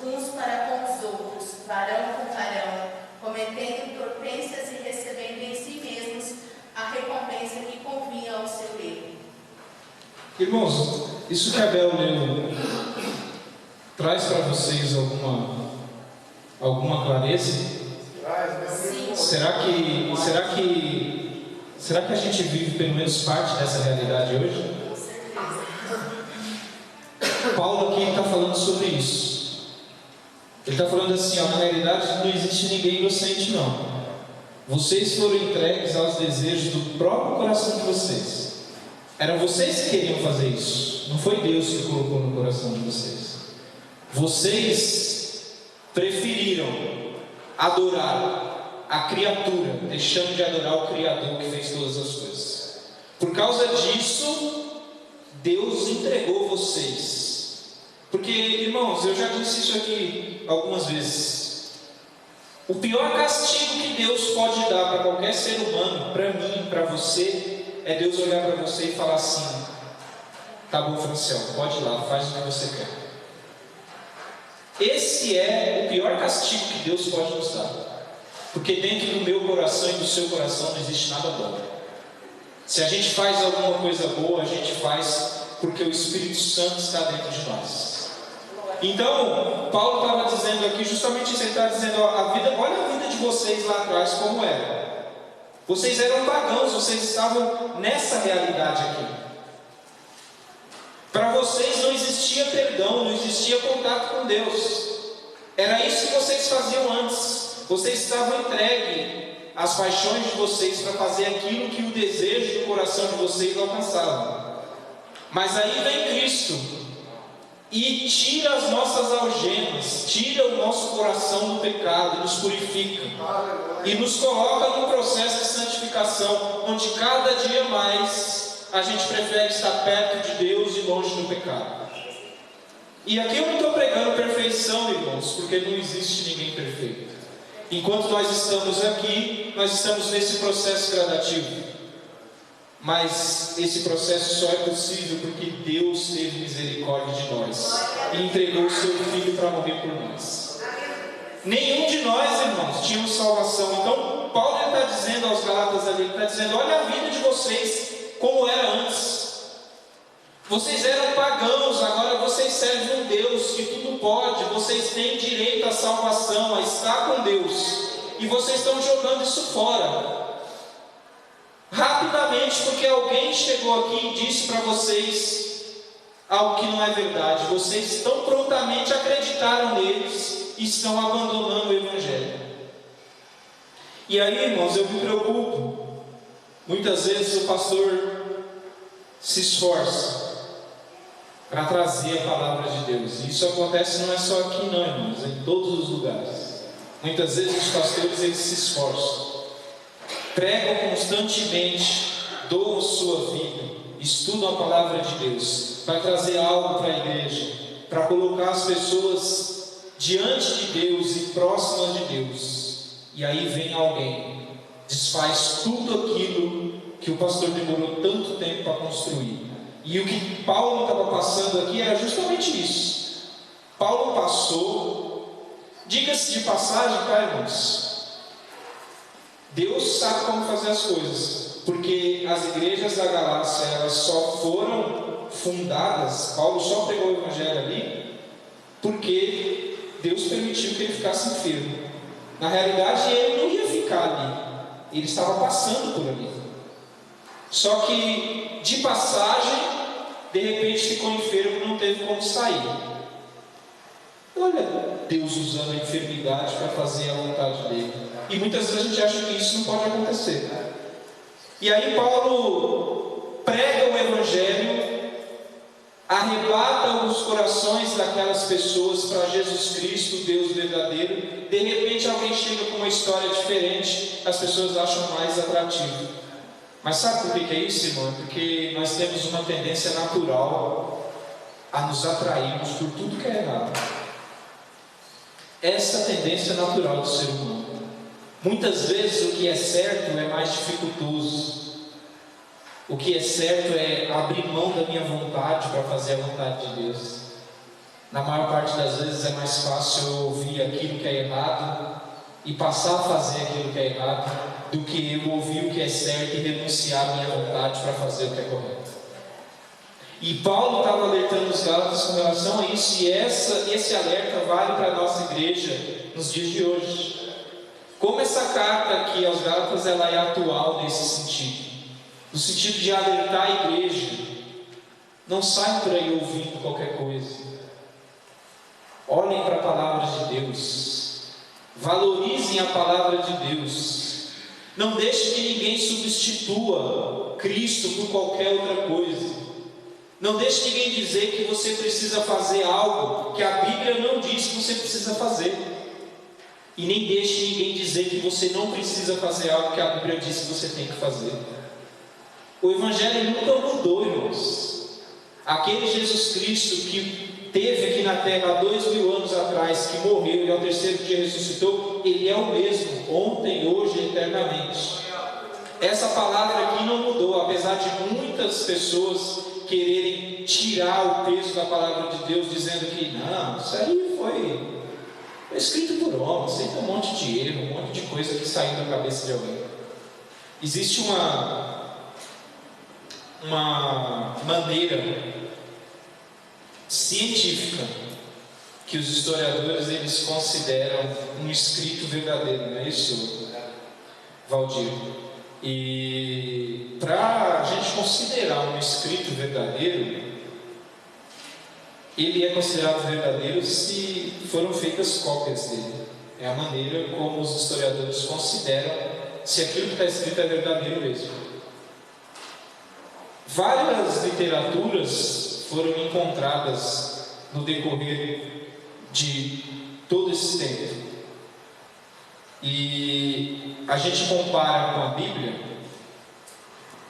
uns para com os outros, varão com varão, cometendo torpências e recebendo em si mesmos a recompensa que convinha ao seu erro. Irmãos, isso que Abel leu traz para vocês alguma clareza? Sim. Será que a gente vive pelo menos parte dessa realidade hoje? Com certeza. Paulo aqui está falando sobre isso. Ele está falando assim, na realidade não existe ninguém inocente não. Vocês foram entregues aos desejos do próprio coração de vocês. Eram vocês que queriam fazer isso. Não foi Deus que colocou no coração de vocês. Vocês preferiram adorar a criatura, deixando de adorar o Criador que fez todas as coisas. Por causa disso, Deus entregou vocês. Porque, irmãos, eu já disse isso aqui algumas vezes. O pior castigo que Deus pode dar para qualquer ser humano, para mim, para você, é Deus olhar para você e falar assim: tá bom, Franciel, pode ir lá, faz o que você quer. Esse é o pior castigo que Deus pode nos dar. Porque dentro do meu coração e do seu coração não existe nada bom. Se a gente faz alguma coisa boa, a gente faz porque o Espírito Santo está dentro de nós. Então, Paulo estava dizendo aqui, justamente isso, ele está dizendo, olha a vida de vocês lá atrás como era. Vocês eram pagãos, vocês estavam nessa realidade aqui. Para vocês não existia perdão, não existia contato com Deus. Era isso que vocês faziam antes. Vocês estavam entregues às paixões de vocês para fazer aquilo que o desejo do coração de vocês alcançava. Mas aí vem Cristo e tira as nossas algemas, tira o nosso coração do pecado, e nos purifica e nos coloca num processo de santificação, onde cada dia mais a gente prefere estar perto de Deus e longe do pecado. E aqui eu não estou pregando perfeição, irmãos, porque não existe ninguém perfeito. Enquanto nós estamos aqui, nós estamos nesse processo gradativo. Mas esse processo só é possível porque Deus teve misericórdia de nós. e entregou o seu Filho para morrer por nós. Nenhum de nós, irmãos, tínhamos salvação. Então, Paulo está dizendo aos Gálatas ali, ele está dizendo: olha a vida de vocês como era antes. Vocês eram pagãos, agora vocês servem um Deus que tudo pode. Vocês têm direito à salvação, a estar com Deus, e vocês estão jogando isso fora rapidamente, porque alguém chegou aqui e disse para vocês algo que não é verdade. Vocês tão prontamente acreditaram neles e estão abandonando o Evangelho. E aí, irmãos, eu me preocupo. Muitas vezes o pastor se esforça para trazer a palavra de Deus. E isso acontece não é só aqui não, irmãos, é em todos os lugares. Muitas vezes os pastores, eles se esforçam, pregam constantemente, doam sua vida, estudam a palavra de Deus, para trazer algo para a igreja, para colocar as pessoas diante de Deus e próximas de Deus. E aí vem alguém, desfaz tudo aquilo que o pastor demorou tanto tempo para construir. E o que Paulo estava passando aqui era justamente isso. Paulo passou, diga-se de passagem, tá, irmãos? Deus sabe como fazer as coisas, porque as igrejas da Galácia, elas só foram fundadas, Paulo só pregou o Evangelho ali, porque Deus permitiu que ele ficasse enfermo. Na realidade, ele não ia ficar ali, ele estava passando por ali. Só que, de passagem, de repente ficou enfermo e não teve como sair. Olha, Deus usando a enfermidade para fazer a vontade dele. E muitas vezes a gente acha que isso não pode acontecer. E aí Paulo prega o Evangelho, arrebata os corações daquelas pessoas para Jesus Cristo, Deus verdadeiro. De repente alguém chega com uma história diferente, as pessoas acham mais atrativo. Mas sabe por que é isso, irmão? Porque nós temos uma tendência natural a nos atrairmos por tudo que é errado. Essa tendência natural do ser humano. Muitas vezes o que é certo é mais dificultoso. O que é certo é abrir mão da minha vontade para fazer a vontade de Deus. Na maior parte das vezes é mais fácil eu ouvir aquilo que é errado e passar a fazer aquilo que é errado, do que eu ouvir o que é certo e renunciar a minha vontade para fazer o que é correto. E Paulo estava alertando os Gálatas com relação a isso, e esse alerta vale para a nossa igreja nos dias de hoje. Como essa carta aqui aos Gálatas, ela é atual nesse sentido, no sentido de alertar a igreja: não saiam por aí ouvindo qualquer coisa, olhem para a palavra de Deus, valorizem a palavra de Deus. Não deixe que ninguém substitua Cristo por qualquer outra coisa. Não deixe ninguém dizer que você precisa fazer algo que a Bíblia não diz que você precisa fazer. E nem deixe ninguém dizer que você não precisa fazer algo que a Bíblia diz que você tem que fazer. O Evangelho nunca mudou, irmãos. Aquele Jesus Cristo que teve aqui na terra há 2000 anos atrás, que morreu e ao terceiro dia ressuscitou, ele é o mesmo, ontem, hoje e eternamente. Essa palavra aqui não mudou, apesar de muitas pessoas quererem tirar o peso da palavra de Deus, dizendo que não, isso aí foi escrito por homens, tem um monte de erro, um monte de coisa que saiu da cabeça de alguém. Existe uma maneira científica que os historiadores eles consideram um escrito verdadeiro, não é isso, Valdir? E para a gente considerar um escrito verdadeiro, ele é considerado verdadeiro se foram feitas cópias dele. É a maneira como os historiadores consideram se aquilo que está escrito é verdadeiro mesmo. Várias literaturas foram encontradas no decorrer de todo esse tempo. E a gente compara com a Bíblia,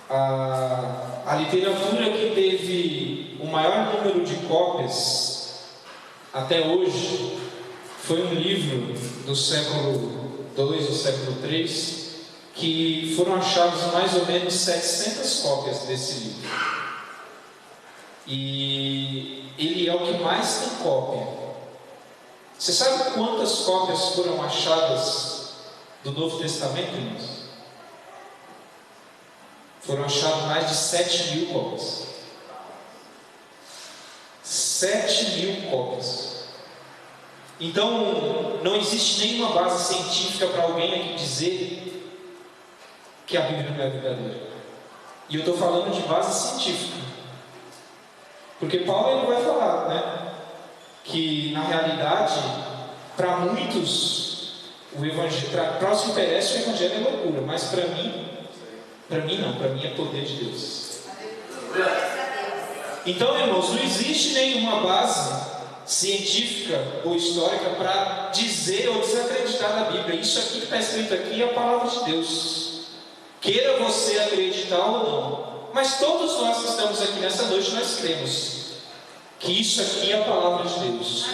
a literatura que teve o maior número de cópias até hoje foi um livro do século II, do século III, que foram achados mais ou menos 700 cópias desse livro. E ele é o que mais tem cópia. Você sabe quantas cópias foram achadas do Novo Testamento, irmãos? Foram achadas mais de 7.000 cópias. 7.000 cópias. Então, não existe nenhuma base científica para alguém aqui dizer que a Bíblia não é verdadeira. E eu estou falando de base científica. Porque Paulo ele vai falar, né? Que na realidade, para muitos, o evangelho, para os que perecem, o evangelho é loucura. Mas para mim não, para mim é poder de Deus. Então, irmãos, não existe nenhuma base científica ou histórica para dizer ou desacreditar da Bíblia. Isso aqui que está escrito aqui é a palavra de Deus. Queira você acreditar ou não. Mas todos nós que estamos aqui nessa noite, nós cremos que isso aqui é a palavra de Deus.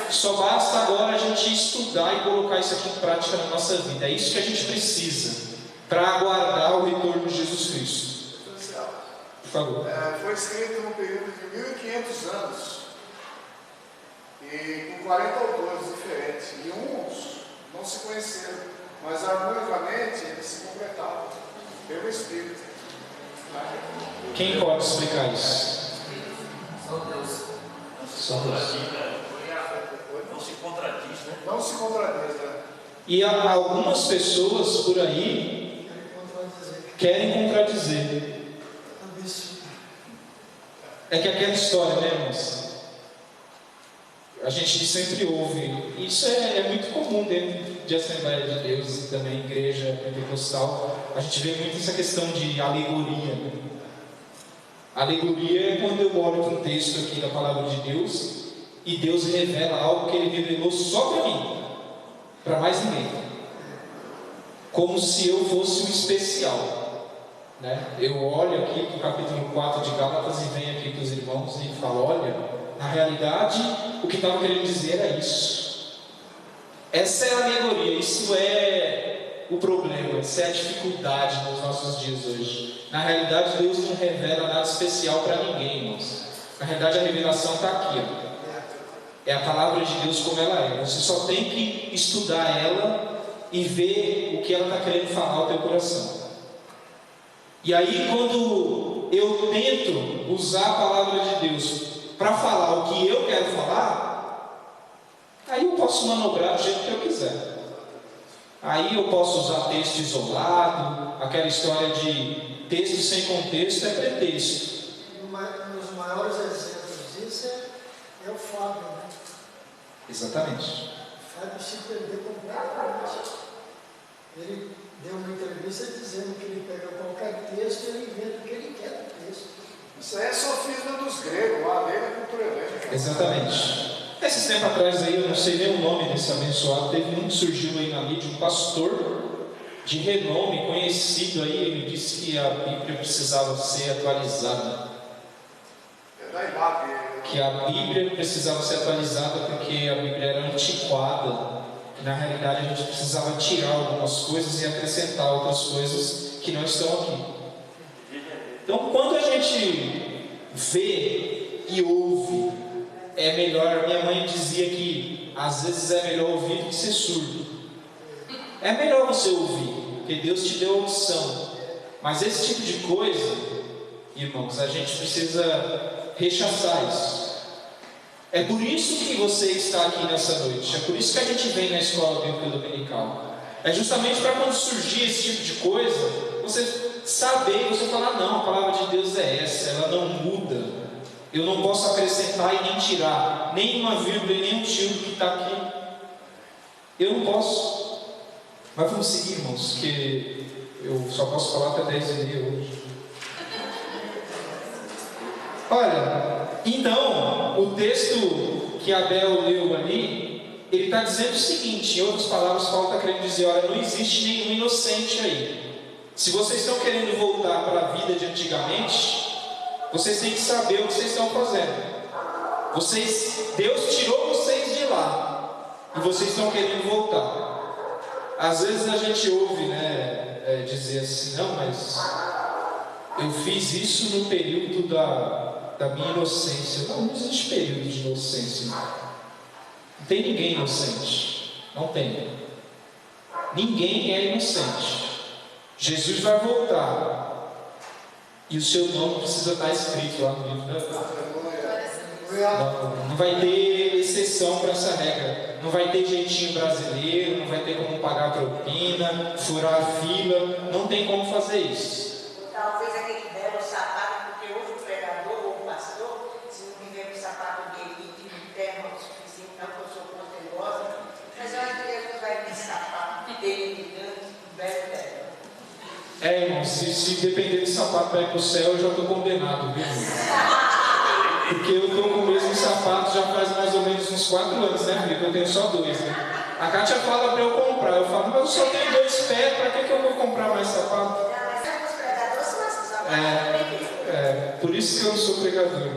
Só basta agora a gente estudar e colocar isso aqui em prática na nossa vida. É isso que a gente precisa para aguardar o retorno de Jesus Cristo. Por favor. Foi escrito num período de 1500 anos e com 40 autores diferentes, e uns não se conheceram, mas harmonicamente eles se completavam pelo Espírito. Quem pode explicar isso? Só Deus. Só Deus. Não se contradiz, né? Não se contradiz, né? E há algumas pessoas por aí querem contradizer. É que aquela história, né, irmãos? A gente sempre ouve. Isso é muito comum dentro de Assembleia de Deus e também igreja pentecostal. A gente vê muito essa questão de alegoria. Né? Alegoria é quando eu olho para um texto aqui da palavra de Deus e Deus revela algo que Ele revelou só para mim, para mais ninguém. Como se eu fosse um especial. Né? Eu olho aqui para o capítulo 4 de Gálatas e venho aqui com os irmãos e falo: olha, na realidade o que estava querendo dizer era isso. Essa é a alegoria, isso é o problema, essa é a dificuldade nos nossos dias hoje. Na realidade Deus não revela nada especial para ninguém, irmãos. Na realidade a revelação está aqui, ó. É a palavra de Deus como ela é. Você só tem que estudar ela e ver o que ela está querendo falar ao teu coração. E aí, quando eu tento usar a palavra de Deus para falar o que eu quero falar, aí eu posso manobrar do jeito que eu quiser. Aí eu posso usar texto isolado, aquela história de texto sem contexto é pretexto. Um dos maiores exemplos disso é o Fábio, né? Exatamente. O Fábio se perdeu completamente. Ele deu uma entrevista dizendo que ele pega qualquer texto e ele inventa o que ele quer do texto. Isso aí é sofisma dos gregos, lá dele é cultura helênica. Exatamente. Esses tempos atrás aí, eu não sei nem o nome desse abençoado, teve um que surgiu aí na mídia, um pastor de renome, conhecido aí, ele disse que a Bíblia precisava ser atualizada. É da IBAP. Que a Bíblia precisava ser atualizada porque a Bíblia era antiquada. Na realidade a gente precisava tirar algumas coisas e acrescentar outras coisas que não estão aqui. Então quando a gente vê e ouve, é melhor. Minha mãe dizia que às vezes é melhor ouvir do que ser surdo. É melhor você ouvir, porque Deus te deu a opção. Mas esse tipo de coisa, irmãos, a gente precisa rechaçar isso. É por isso que você está aqui nessa noite. É por isso que a gente vem na escola bíblica dominical. É justamente para quando surgir esse tipo de coisa, você saber, você falar: não, a palavra de Deus é essa, ela não muda. Eu não posso acrescentar e nem tirar, nem uma vírgula e nem um tiro que está aqui. Eu não posso. Mas vamos seguir, irmãos, que eu só posso falar até 10h30 hoje. Olha, então, o texto que Abel leu ali, ele está dizendo o seguinte, em outras palavras, Paulo está querendo dizer: olha, não existe nenhum inocente aí. Se vocês estão querendo voltar para a vida de antigamente, vocês têm que saber o que vocês estão fazendo. Deus tirou vocês de lá, e vocês estão querendo voltar. Às vezes a gente ouve, dizer assim: não, mas eu fiz isso no período da minha inocência. Não existe período de inocência. Não tem ninguém inocente. Não tem. Ninguém é inocente. Jesus vai voltar. E o seu nome precisa estar escrito lá no livro da vida. Não vai ter exceção para essa regra. Não vai ter jeitinho brasileiro, não vai ter como pagar propina, furar a fila. Não tem como fazer isso. Talvez aquele belo sapato, porque hoje o pregador ou o pastor, se não tiver o sapato dele que não tem o suficiente, não que eu sou poderosa, mas eu acho que Jesus vai ter sapato dele de grande, belo. Irmão, se depender do sapato para ir para o céu, eu já estou condenado, viu? Porque eu estou com o mesmo sapato já faz mais ou menos uns 4 anos, né, Felipe? Eu tenho só 2, né? A Kátia fala para eu comprar. Eu falo, mas eu só tenho 2 pés, para que eu vou comprar mais sapato? Por isso que eu não sou pregador.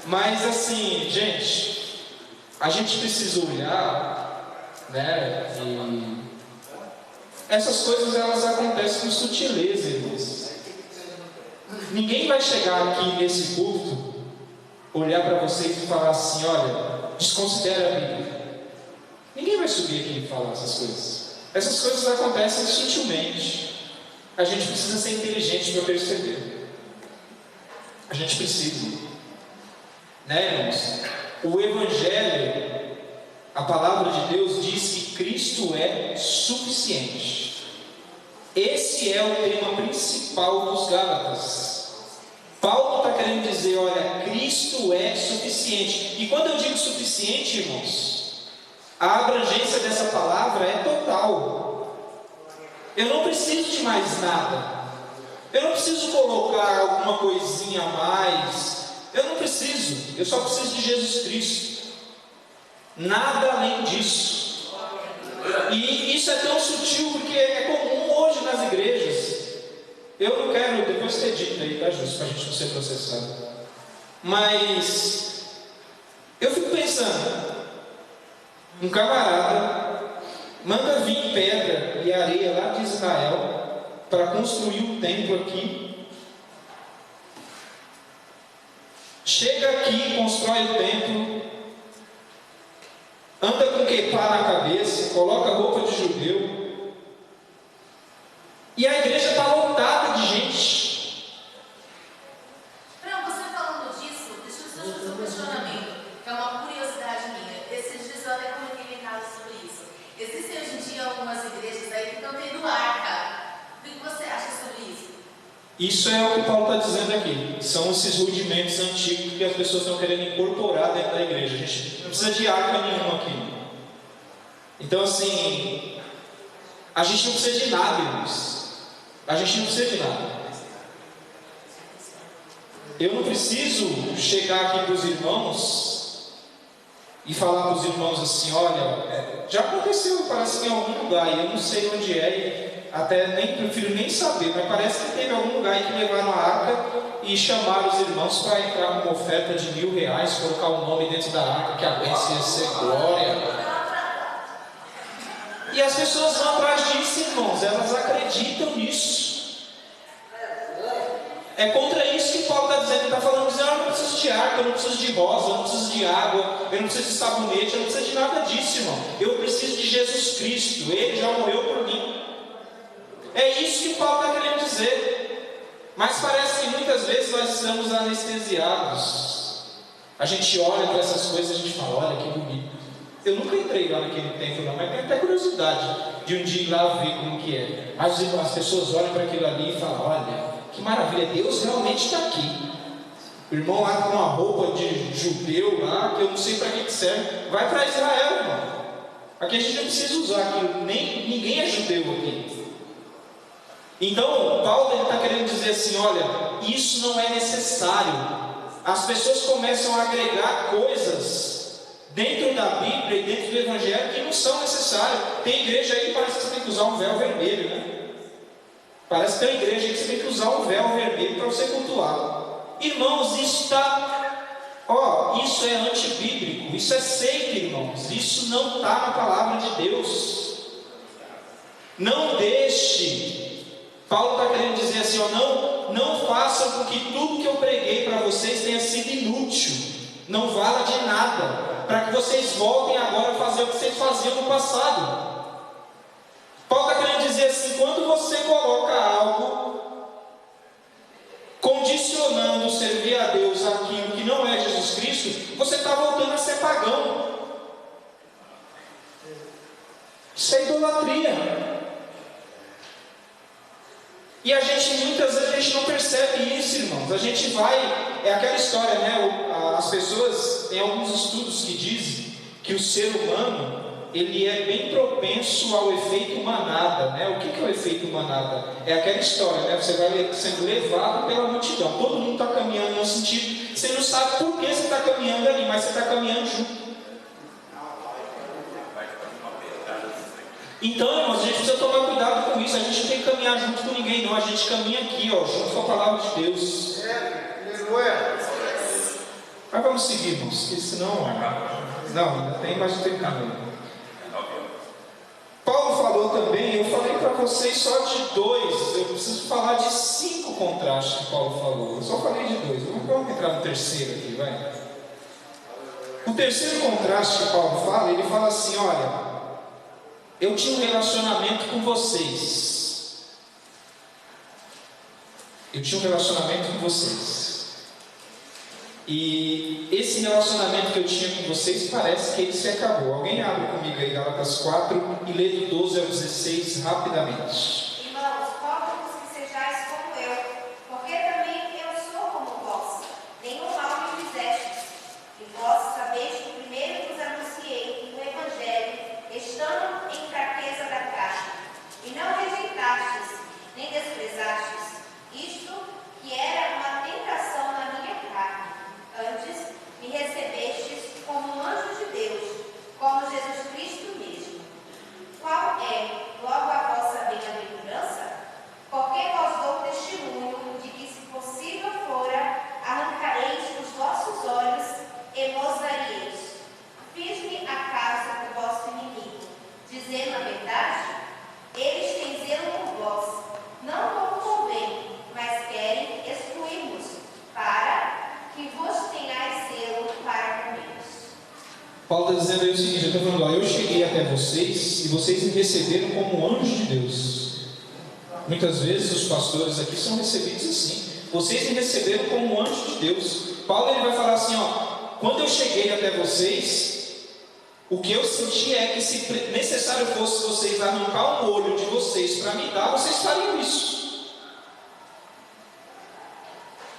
Mas assim, gente, a gente precisa olhar, né? E essas coisas elas acontecem com sutileza, irmãos. Ninguém vai chegar aqui nesse culto, olhar para vocês e falar assim: olha, desconsidera a Bíblia. Ninguém vai subir aqui e falar essas coisas. Essas coisas acontecem sutilmente. A gente precisa ser inteligente para perceber. A gente precisa, né, irmãos? O Evangelho, a palavra de Deus diz que Cristo é suficiente. Esse é o tema principal dos Gálatas. Paulo está querendo dizer, olha, Cristo é suficiente. E quando eu digo suficiente, irmãos, a abrangência dessa palavra é total. Eu não preciso de mais nada. Eu não preciso colocar alguma coisinha a mais. Eu não preciso. Eu só preciso de Jesus Cristo. Nada além disso. E isso é tão sutil porque é comum hoje nas igrejas. Eu não quero depois ter dito aí, tá, justo, para a gente não ser processado. Mas eu fico pensando, um camarada manda vir pedra e areia lá de Israel para construir um templo aqui. Chega aqui, constrói o templo, anda com quepá na cabeça, coloca roupa de judeu, e a igreja está lotada de gente. Não, você falando disso, deixa eu só fazer um questionamento, que é uma curiosidade minha. Esses dias eu até comentei em casa sobre isso. Existem hoje em dia algumas igrejas aí que estão tendo arca. O que você acha sobre isso? Isso é o que Paulo está dizendo aqui. São esses rudimentos antigos que as pessoas estão querendo incorporar dentro da igreja. A gente não precisa de arca nenhuma aqui. Então, assim, a gente não precisa de nada, irmãos. A gente não precisa de nada. Eu não preciso chegar aqui para os irmãos e falar para os irmãos assim: olha, já aconteceu, parece que em algum lugar, e eu não sei onde é, e até prefiro nem saber, mas parece que teve algum lugar em que levaram a arca e chamaram os irmãos para entrar com uma oferta de R$1.000, colocar o nome dentro da arca, que a bênção ia ser glória. E as pessoas vão atrás disso, irmãos, elas acreditam nisso. É contra isso que Paulo está dizendo. Ele está falando, eu não preciso de arca, eu não preciso de rosa, eu não preciso de água, eu não preciso de sabonete, eu não preciso de nada disso, irmão. Eu preciso de Jesus Cristo, Ele já morreu por mim. É isso que Paulo está querendo dizer. Mas parece que muitas vezes nós estamos anestesiados. A gente olha para essas coisas e a gente fala, olha que bonito. Eu nunca entrei lá naquele templo não, mas tenho até curiosidade de um dia ir lá ver como que é. Mas as pessoas olham para aquilo ali e falam, olha, que maravilha, Deus realmente está aqui. O irmão lá com uma roupa de judeu lá, que eu não sei para que serve, vai para Israel, irmão. Aqui a gente não precisa usar aquilo, ninguém é judeu aqui. Então, Paulo está querendo dizer assim, olha, isso não é necessário. As pessoas começam a agregar coisas dentro da Bíblia e dentro do Evangelho que não são necessárias. Tem igreja aí que parece que você tem que usar um véu vermelho, né? Parece que tem igreja que você tem que usar um véu vermelho para você cultuar. Irmãos, isso está... isso é antibíblico, isso é seita, irmãos. Isso não está na palavra de Deus. Não deixe... Paulo está querendo dizer assim, não não façam com que tudo que eu preguei para vocês tenha sido inútil, não vala de nada, para que vocês voltem agora a fazer o que vocês faziam no passado. Paulo está querendo dizer assim: quando você coloca algo condicionando servir a Deus aquilo que não é Jesus Cristo, você está voltando a ser pagão. Isso é idolatria. E a gente, muitas vezes, a gente não percebe isso, irmãos. A gente vai, é aquela história, né? As pessoas, tem alguns estudos que dizem que o ser humano, ele é bem propenso ao efeito manada, né? O que é o efeito manada? É aquela história, né? Você vai sendo levado pela multidão. Todo mundo está caminhando no sentido, você não sabe por que você está caminhando ali, mas você está caminhando junto. Então, irmãos, a gente precisa tomar cuidado com isso. A gente não tem que caminhar junto com ninguém, não. A gente caminha aqui, ó, junto com a palavra de Deus. Mas vamos seguir, irmãos, porque senão... Não, ainda tem, mas não tem caminho. Paulo falou também, eu falei para vocês só de 2, eu preciso falar de 5 contrastes que Paulo falou. Eu só falei de 2, vamos entrar no terceiro aqui, vai. O terceiro contraste que Paulo fala, ele fala assim: olha, eu tinha um relacionamento com vocês. Eu tinha um relacionamento com vocês. E esse relacionamento que eu tinha com vocês parece que ele se acabou. Alguém abre comigo aí Gálatas 4 e lê do 12 ao 16 rapidamente. Irmãos, rogo-vos que sejais como eu, porque também eu sou como vós. Nenhum mal me fizestes. E vós sabeis que o primeiro vos anunciei o Evangelho, estando em fraqueza da carne. E não rejeitastes, nem desprezastes isto, que era uma tentação na minha carne. Antes, me recebestes como um anjo de Deus, como Jesus Cristo mesmo. Qual é, logo, a vossa bem-aventurança? Porque vos dou testemunho de que, se possível fora, arrancareis os vossos olhos e vos dareis. Fiz-me acaso o vosso inimigo, dizendo a verdade? Eles têm zelo por vós, não como convém, mas querem excluir-vos, para que vos tenhais zelo para comigo. Paulo está dizendo aí o seguinte, ele está falando: ó, eu cheguei até vocês e vocês me receberam como um anjo de Deus. Muitas vezes os pastores aqui são recebidos assim: vocês me receberam como um anjo de Deus. Paulo ele vai falar assim: ó, quando eu cheguei até vocês, o que eu senti é que, se necessário fosse vocês arrancar um olho de vocês para me dar, vocês fariam isso.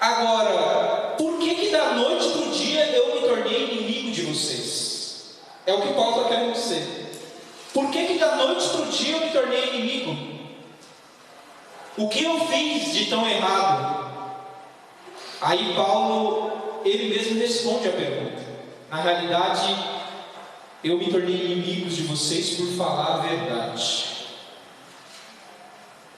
Agora, por que da noite para o dia eu me tornei inimigo de vocês? É o que Paulo está querendo dizer. Por que da noite para o dia eu me tornei inimigo? O que eu fiz de tão errado? Aí Paulo, ele mesmo responde a pergunta. Na realidade, eu me tornei inimigo de vocês por falar a verdade.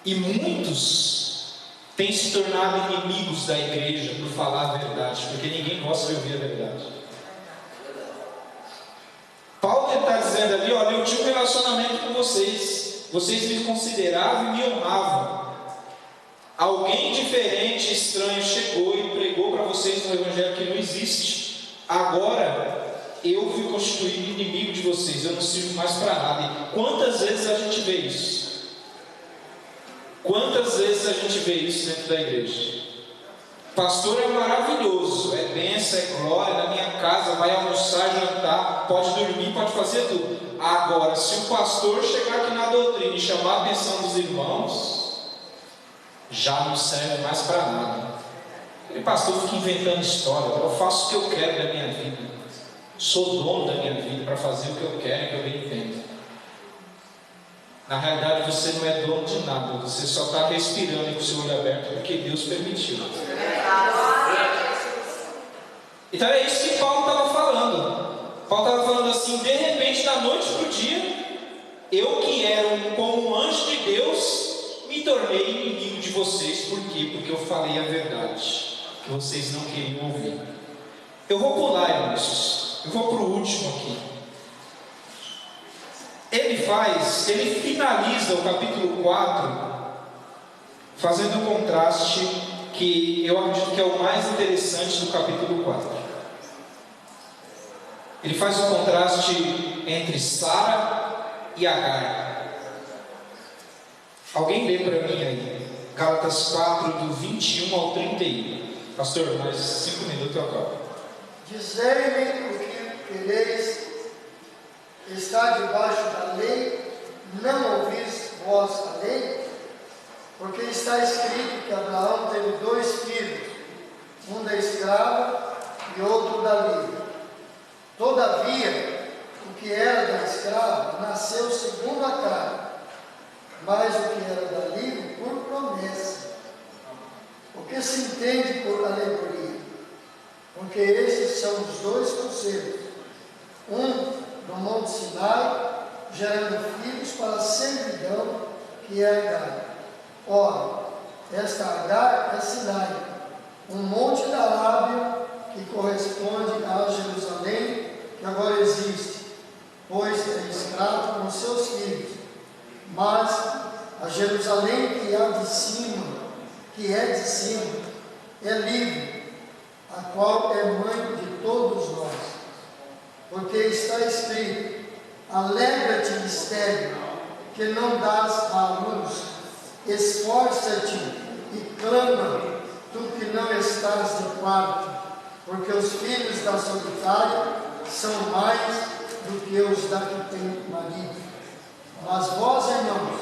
E muitos têm se tornado inimigos da igreja por falar a verdade, porque ninguém gosta de ouvir a verdade. Paulo está dizendo ali: olha, eu tinha um relacionamento com vocês, vocês me consideravam e me honravam. Alguém diferente, estranho, chegou e pregou para vocês um evangelho que não existe. Agora eu fui constituído inimigo de vocês, eu não sirvo mais para nada. E quantas vezes a gente vê isso? Quantas vezes a gente vê isso dentro da igreja? Pastor é maravilhoso, é bênção, é glória, na minha casa, vai almoçar, jantar, pode dormir, pode fazer tudo. Agora, se o pastor chegar aqui na doutrina e chamar a atenção dos irmãos, já não serve mais para nada. Aquele pastor fica inventando história: eu faço o que eu quero da minha vida, sou dono da minha vida para fazer o que eu quero e que eu bem entendo. Na realidade, você não é dono de nada, você só está respirando com o seu olho aberto porque Deus permitiu. Então é isso que Paulo estava falando. Paulo estava falando assim: de repente, da noite para o dia, eu que era como um anjo de Deus, me tornei inimigo de vocês. Por quê? Porque eu falei a verdade que vocês não queriam ouvir. Eu vou pular, irmãos. Eu vou para o último aqui. Ele finaliza o capítulo 4 fazendo um contraste que eu acredito que é o mais interessante do capítulo 4. Ele faz um contraste entre Sara e Agar. Alguém lê para mim aí, Gálatas 4, do 21 ao 31. Pastor, mais 5 minutos eu acabo. Dizei-me o que quereis, está debaixo da lei, não ouvis vós a lei? Porque está escrito que Abraão teve 2 filhos, um da escrava e outro da livre. Todavia, o que era da escrava nasceu segundo a carne, mas o que era da livre por promessa. O que se entende por alegoria? Porque estes são os 2 conselhos. Um no Monte Sinai, gerando filhos para a servidão, que é Agar. Ora, esta Agar é Sinai, um monte da Arábia que corresponde a Jerusalém, que agora existe, pois é escravo com seus filhos. Mas a Jerusalém que é de cima, é livre, a qual é mãe de todos nós. Porque está escrito: alegra-te, estéril, que não dás à luz, esforça-te e clama, tu que não estás de parto, porque os filhos da solitária são mais do que os da que tem marido. Mas nós, irmãos,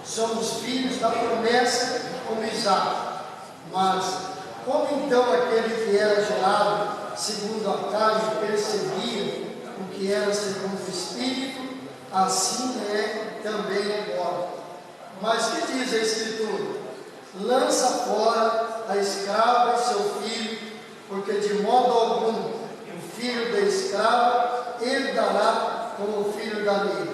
somos filhos da promessa como Isaac. Mas como então aquele que era gerado segundo a carne percebia o que era segundo o Espírito, assim é também agora. Mas que diz a Escritura? Lança fora a escrava e seu filho, porque de modo algum o filho da escrava herdará como o filho da lei.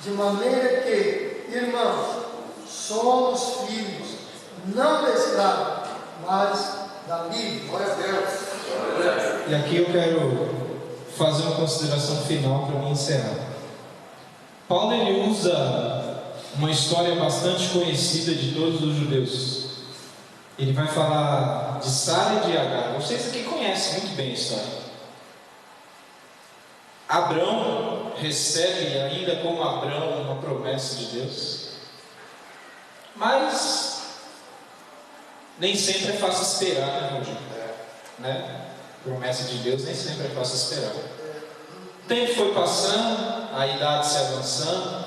De maneira que, irmãos, somos filhos, não da escrava, mas da livre. Glória a Deus. E aqui eu quero fazer uma consideração final para me encerrar. Paulo ele usa uma história bastante conhecida de todos os judeus. Ele vai falar de Sara e de Agar. Vocês aqui conhecem muito bem a história. Abrão recebe ainda como Abrão uma promessa de Deus, mas nem sempre é fácil esperar, né, Valdir? Né? Promessa de Deus nem sempre é fácil esperar. O tempo foi passando, a idade se avançando,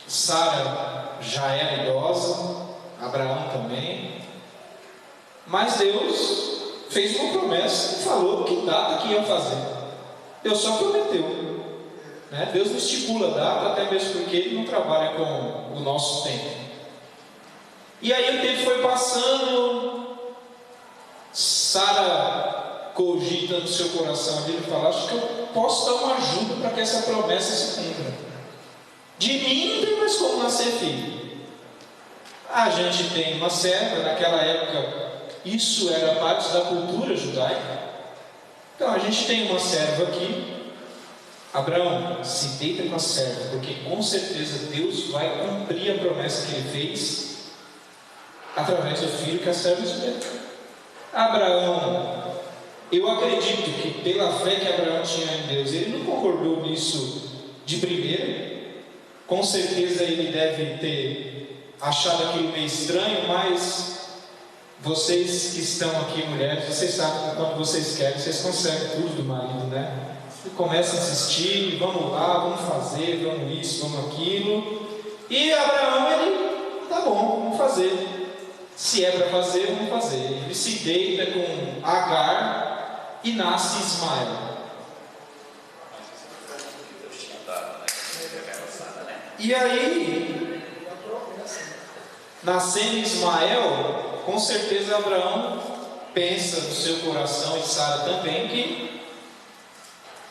Sara já era idosa, Abraão também, mas Deus fez uma promessa e falou que data que ia fazer. Deus só prometeu, né? Deus não estipula a data, até mesmo porque Ele não trabalha com o nosso tempo. E aí o tempo foi passando, Sara cogita no seu coração dele e fala: acho que eu posso dar uma ajuda para que essa promessa se cumpra. De mim não tem mais como nascer filho. A gente tem uma serva, naquela época isso era parte da cultura judaica. Então a gente tem uma serva aqui. Abraão, se deita com a serva, porque com certeza Deus vai cumprir a promessa que Ele fez através do filho que a serva espera. Abraão, eu acredito que pela fé que Abraão tinha em Deus, ele não concordou nisso de primeira. Com certeza ele deve ter achado aquilo meio estranho, mas vocês que estão aqui, mulheres, vocês sabem que quando vocês querem, vocês conseguem tudo do marido, né? E começa a insistir, vamos lá, vamos fazer, vamos isso, vamos aquilo. E Abraão, ele, tá bom, vamos fazer. Se é para fazer, vamos fazer. Ele se deita com Agar e nasce Ismael. E aí, nascendo Ismael, com certeza Abraão pensa no seu coração, e Sara também, que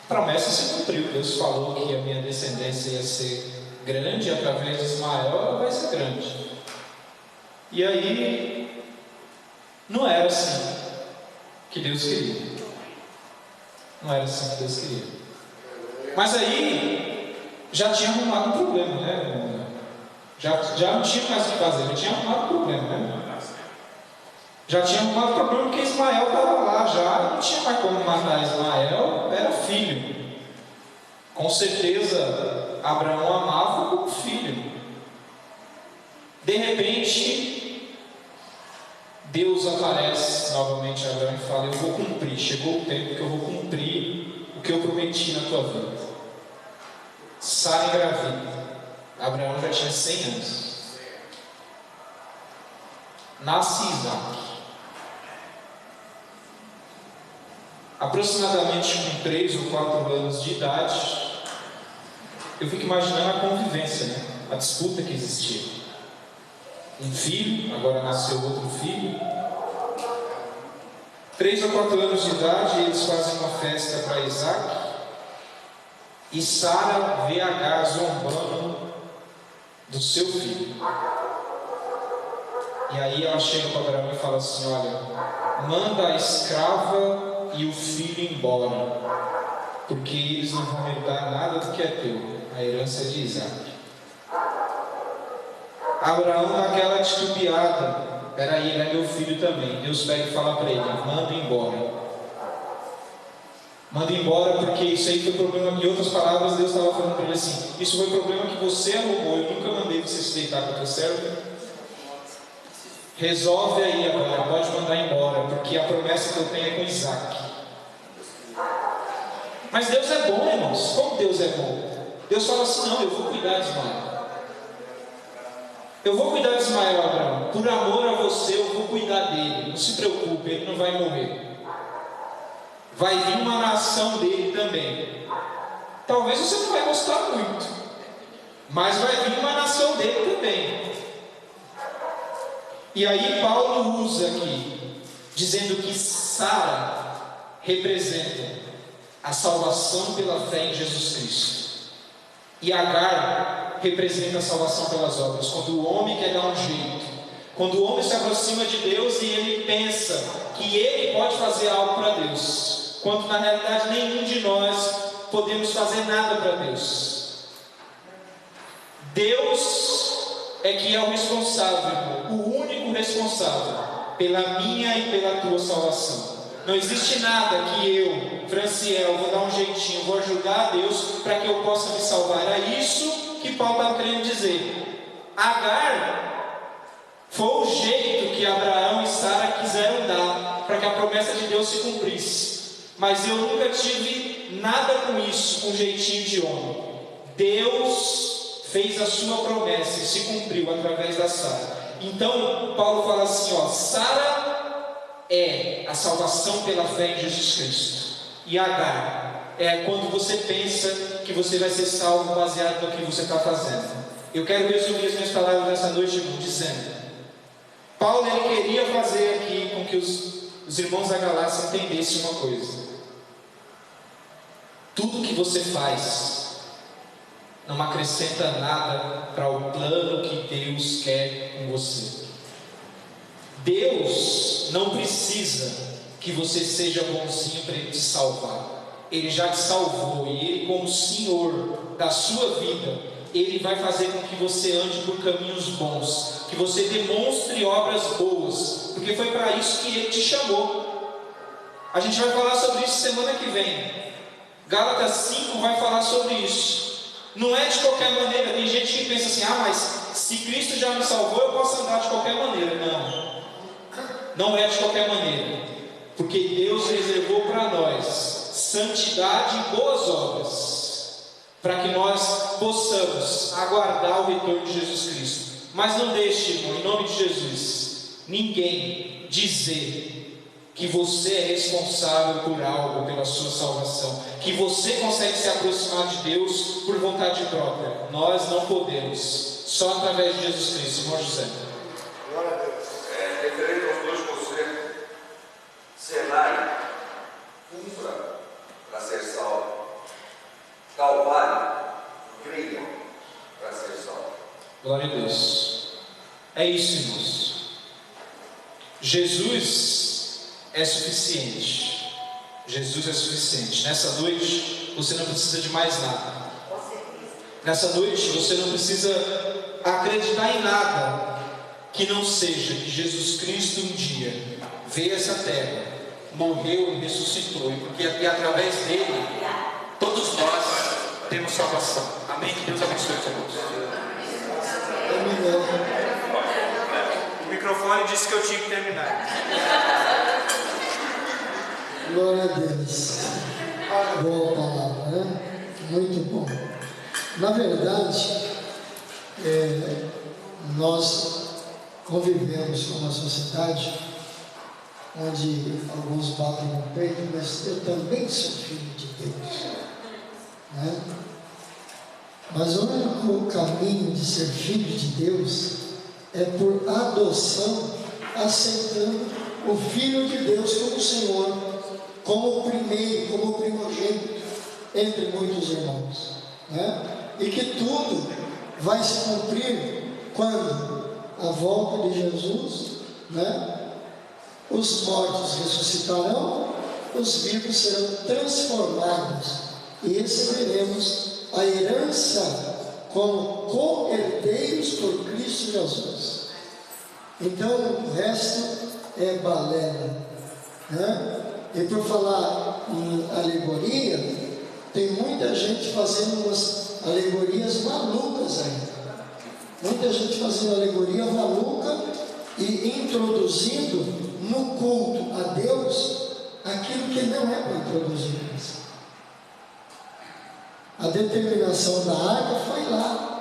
a promessa se cumpriu. Deus falou que a minha descendência ia ser grande, através de Ismael ela vai ser grande. E aí, não era assim que Deus queria. Não era assim que Deus queria. Mas aí, já tinha arrumado um problema, né? Já não tinha mais o que fazer, já tinha arrumado o problema, né? Já tinha arrumado o problema porque Ismael estava lá já, não tinha mais como matar Ismael, era filho. Com certeza, Abraão amava como filho. De repente, Deus aparece novamente a Abraão e fala: eu vou cumprir, chegou o tempo que eu vou cumprir o que eu prometi na tua vida. Sara engravida. Abraão já tinha 100 anos. Nasce Isaac. Aproximadamente com 3 ou 4 anos de idade, eu fico imaginando a convivência, né? A disputa que existia. Um filho, agora nasceu outro filho. 3 ou 4 anos de idade, eles fazem uma festa para Isaac. E Sara vê Agar zombando do seu filho. E aí ela chega para Abraão e fala assim: olha, manda a escrava e o filho embora, porque eles não vão herdar nada do que é teu, a herança é de Isaac. Abraão dá aquela titubeada: peraí, ele é meu filho também. Deus pega e fala para ele: manda embora. Manda embora, porque isso aí foi problema. Em outras palavras, Deus estava falando para ele assim: isso foi problema que você arrumou, eu nunca mandei você se deitar com a tua serva. Resolve aí agora, pode mandar embora, porque a promessa que eu tenho é com Isaac. Mas Deus é bom, irmãos. Como Deus é bom? Deus fala assim: não, eu vou cuidar de Ismael. Eu vou cuidar de Ismael, Abraão. Por amor a você, eu vou cuidar dele. Não se preocupe, ele não vai morrer. Vai vir uma nação dele também. Talvez você não vai gostar muito, mas vai vir uma nação dele também. E aí Paulo usa aqui, dizendo que Sara representa a salvação pela fé em Jesus Cristo, e Agar representa a salvação pelas obras. Quando o homem quer dar um jeito, quando o homem se aproxima de Deus e ele pensa que ele pode fazer algo para Deus, quando na realidade nenhum de nós podemos fazer nada para Deus. Deus é que é o responsável, o único responsável pela minha e pela tua salvação. Não existe nada que eu, Franciel, vou dar um jeitinho, vou ajudar a Deus para que eu possa me salvar. Era isso que Paulo estava querendo dizer. Agar foi o jeito que Abraão e Sara quiseram dar para que a promessa de Deus se cumprisse. Mas eu nunca tive nada com isso, com jeitinho de homem. Deus fez a sua promessa e se cumpriu através da Sara. Então Paulo fala assim, ó: Sara é a salvação pela fé em Jesus Cristo, e Agar é quando você pensa que você vai ser salvo baseado no que você está fazendo. Eu quero resumir as minhas palavras nessa noite, irmão, dizendo: Paulo ele queria fazer aqui com que os irmãos da Galácia entendessem uma coisa: tudo que você faz não acrescenta nada para o plano que Deus quer com você. Deus não precisa que você seja bonzinho para Ele te salvar. Ele já te salvou, e Ele, como Senhor da sua vida, Ele vai fazer com que você ande por caminhos bons, que você demonstre obras boas, porque foi para isso que Ele te chamou. A gente vai falar sobre isso semana que vem. Gálatas 5 vai falar sobre isso. Não é de qualquer maneira. Tem gente que pensa assim: ah, mas se Cristo já me salvou, eu posso andar de qualquer maneira. Não é de qualquer maneira, porque Deus reservou para nós santidade e boas obras, para que nós possamos aguardar o retorno de Jesus Cristo. Mas não deixe, irmão, em nome de Jesus, ninguém dizer que você é responsável por algo, pela sua salvação, que você consegue se aproximar de Deus por vontade própria. Nós não podemos, só através de Jesus Cristo. Irmão José. Glória a Deus. Referente aos dois conselhos, cenário, cumpra para ser salvo, Calvário, creia para ser salvo. Glória a Deus. É isso, irmãos. Jesus é suficiente. Jesus é suficiente. Nessa noite, você não precisa de mais nada. Nessa noite, você não precisa acreditar em nada que não seja que Jesus Cristo um dia veio a essa terra, morreu e ressuscitou, e através dele todos nós temos salvação. Amém? Que Deus abençoe a todos. O microfone disse que eu tinha que terminar. Glória a Deus. Boa palavra, né? Muito bom. Na verdade, nós convivemos com uma sociedade onde alguns batem no peito, mas eu também sou filho de Deus, né? Mas o único caminho de ser filho de Deus é por adoção, aceitando o Filho de Deus como Senhor, como o primeiro, como o primogênito entre muitos irmãos, né? E que tudo vai se cumprir quando a volta de Jesus, né? Os mortos ressuscitarão, os vivos serão transformados e receberemos a herança como co-herdeiros por Cristo Jesus. Então o resto é balela, né? E por falar em alegoria, tem muita gente fazendo umas alegorias malucas ainda. Muita gente fazendo alegoria maluca e introduzindo no culto a Deus aquilo que não é para introduzir. A determinação da arca foi lá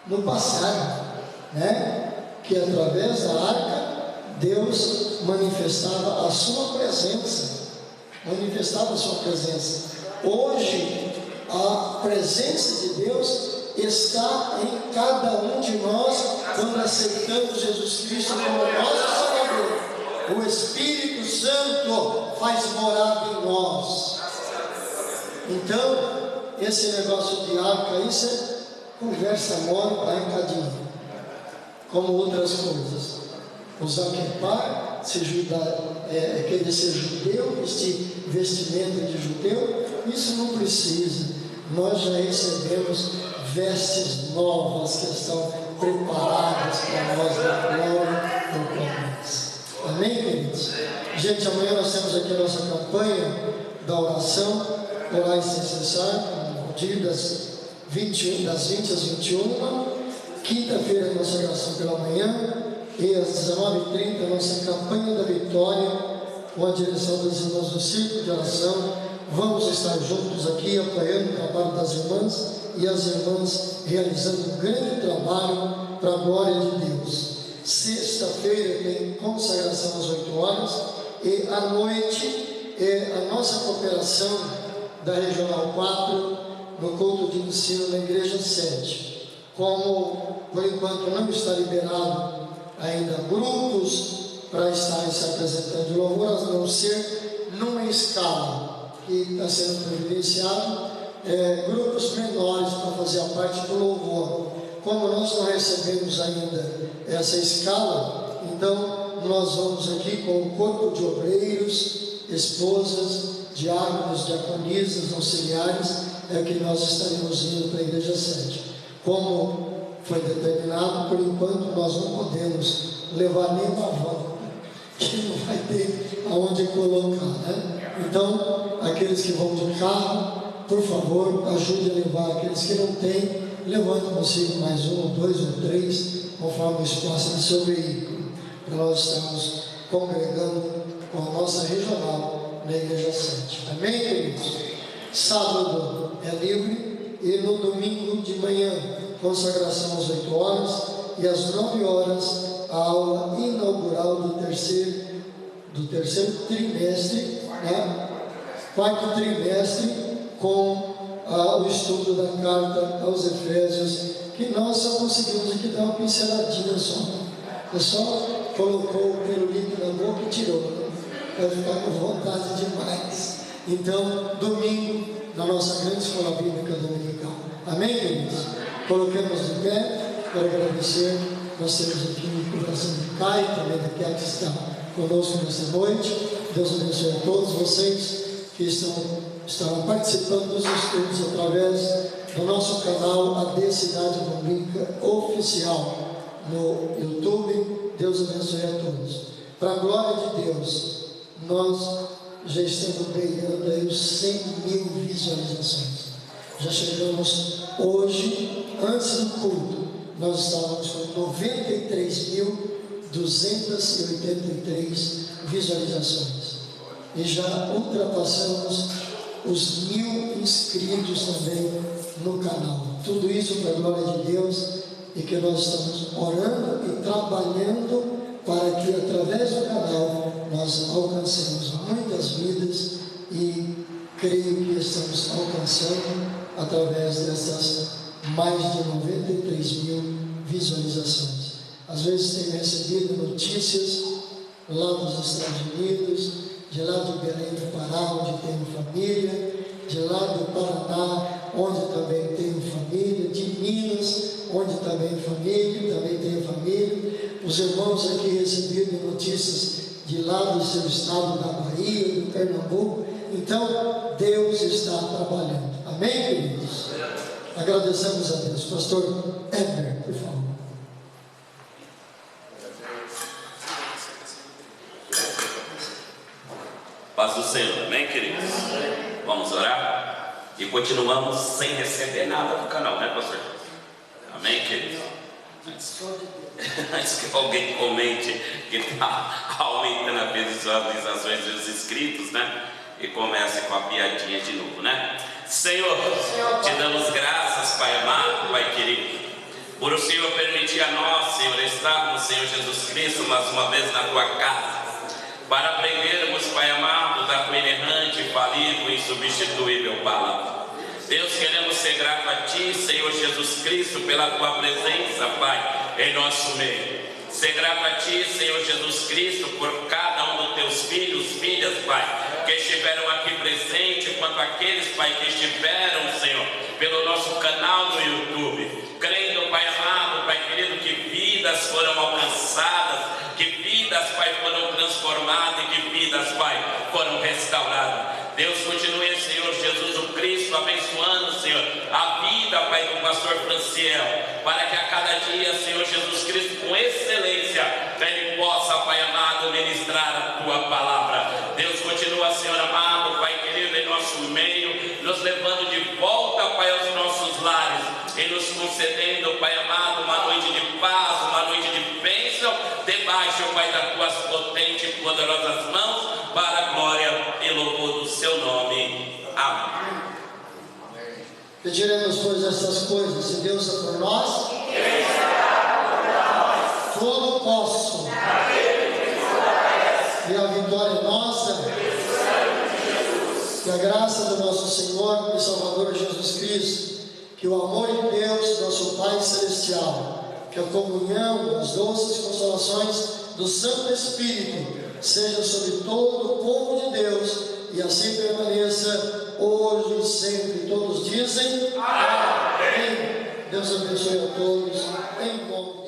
no passado, né? Que através da arca Deus manifestava a sua presença. Hoje a presença de Deus está em cada um de nós quando aceitamos Jesus Cristo como nosso Salvador. O Espírito Santo faz morada em nós. Então, esse negócio de arca, isso é conversa mole para encadinho, como outras coisas. Usar kippah, querer ser judeu, vestir vestimenta de judeu, isso não precisa. Nós já recebemos vestes novas que estão preparadas para nós na glória do Pai. Amém, queridos? Gente, amanhã nós temos aqui a nossa campanha da oração, orar sem cessar, no dia das 20 às 21, quinta-feira a nossa oração pela manhã, e às 19h30 a nossa campanha da vitória, com a direção das irmãs do Círculo de Oração. Vamos estar juntos aqui apoiando o trabalho das irmãs e as irmãs realizando um grande trabalho para a glória de Deus. Sexta-feira tem consagração às 8 horas e à noite a nossa cooperação da Regional 4 no culto de ensino na Igreja 7. Como por enquanto não está liberado ainda grupos para estarem se apresentando de louvor, a não ser numa escala que está sendo providenciado, grupos menores para fazer a parte do louvor. Como nós não recebemos ainda essa escala, então nós vamos aqui com o corpo de obreiros, esposas, diáconos, diaconisas, auxiliares, que nós estaremos indo para a Igreja 7. Como foi determinado, por enquanto nós não podemos levar nem uma van, que não vai ter aonde colocar, né? Então, aqueles que vão de carro, por favor, ajude a levar. Aqueles que não têm, levante consigo mais um, ou dois, ou três, conforme o espaço do seu veículo, para nós estarmos congregando com a nossa regional na Igreja 7. Amém, queridos? Sábado é livre e no domingo de manhã, consagração às 8 horas e às 9 horas, a aula inaugural do terceiro trimestre, né? Quarto trimestre, com o estudo da carta aos Efésios, que nós só conseguimos aqui dar uma pinceladinha só. Você só colocou o pirulito na boca e tirou, né? Vai ficar com vontade demais. Então, domingo, na nossa grande escola bíblica dominical. Amém, queridos? Coloquemos de pé para agradecer. Nós temos aqui o coração de Caio, também daquela que está conosco nesta noite. Deus abençoe a todos vocês que estão participando dos estudos através do nosso canal AD Cidade Bíblica Oficial no YouTube. Deus abençoe a todos. Para a glória de Deus, nós já estamos beirando aí os 100 mil visualizações. Já chegamos hoje, antes do culto, nós estávamos com 93.283 visualizações. E já ultrapassamos os 1.000 inscritos também no canal. Tudo isso para a glória de Deus, e que nós estamos orando e trabalhando para que através do canal nós alcancemos muitas vidas, e creio que estamos alcançando através dessas mais de 93.000 visualizações. Às vezes tenho recebido notícias lá dos Estados Unidos, de lá de Belém do Pará, onde tenho família, de lá do Paraná, onde também tenho família, de Minas, onde também tenho família. Os irmãos aqui receberam notícias de lá do seu estado, da Bahia, do Pernambuco. Então, Deus está trabalhando. Amém, queridos? Agradecemos a Deus. Pastor Edner, por favor. Paz do Senhor, amém, queridos? Vamos orar? E continuamos sem receber nada do canal, né, pastor? Amém, queridos? Antes que alguém comente que está aumentando as visualizações dos inscritos, né? E comece com a piadinha de novo, né? Senhor, te damos graças, Pai amado, Pai querido, por o Senhor permitir a nós, Senhor, estarmos, Senhor Jesus Cristo, mais uma vez na tua casa, para aprendermos, Pai amado, da tua inerrante, infalível e insubstituível palavra. Deus, queremos ser grato a Ti, Senhor Jesus Cristo, pela Tua presença, Pai, em nosso meio. Ser grato a Ti, Senhor Jesus Cristo, por cada um dos Teus filhos, filhas, Pai, que estiveram aqui presentes, quanto aqueles, Pai, que estiveram, Senhor, pelo nosso canal no YouTube, crendo, Pai amado, Pai querido, que vidas foram alcançadas, que vidas, Pai, foram transformadas e que vidas, Pai, foram restauradas. Deus, continue, Senhor Jesus o Cristo, abençoando, Senhor, a vida, Pai, do pastor Franciel, para que a cada dia, Senhor Jesus Cristo, com excelência, Ele possa, Pai amado, ministrar a Tua palavra. Deus, continua, Senhor amado, Pai querido, em nosso meio, nos levando de volta, Pai, aos nossos lares, e nos concedendo, Pai amado, uma noite de paz, uma noite de bênção, debaixo, Pai, das Tuas potentes e poderosas mãos, para a glória e louvor do Seu nome. Amém. Pediremos, pois, essas coisas. Se Deus é por nós, tudo posso. E a vitória é nossa. Que a graça do nosso Senhor e Salvador Jesus Cristo, que o amor de Deus, nosso Pai Celestial, que a comunhão, as doces consolações do Santo Espírito seja sobre todo o povo de Deus, e assim permaneça hoje e sempre. Todos dizem amém. Deus abençoe a todos, em nome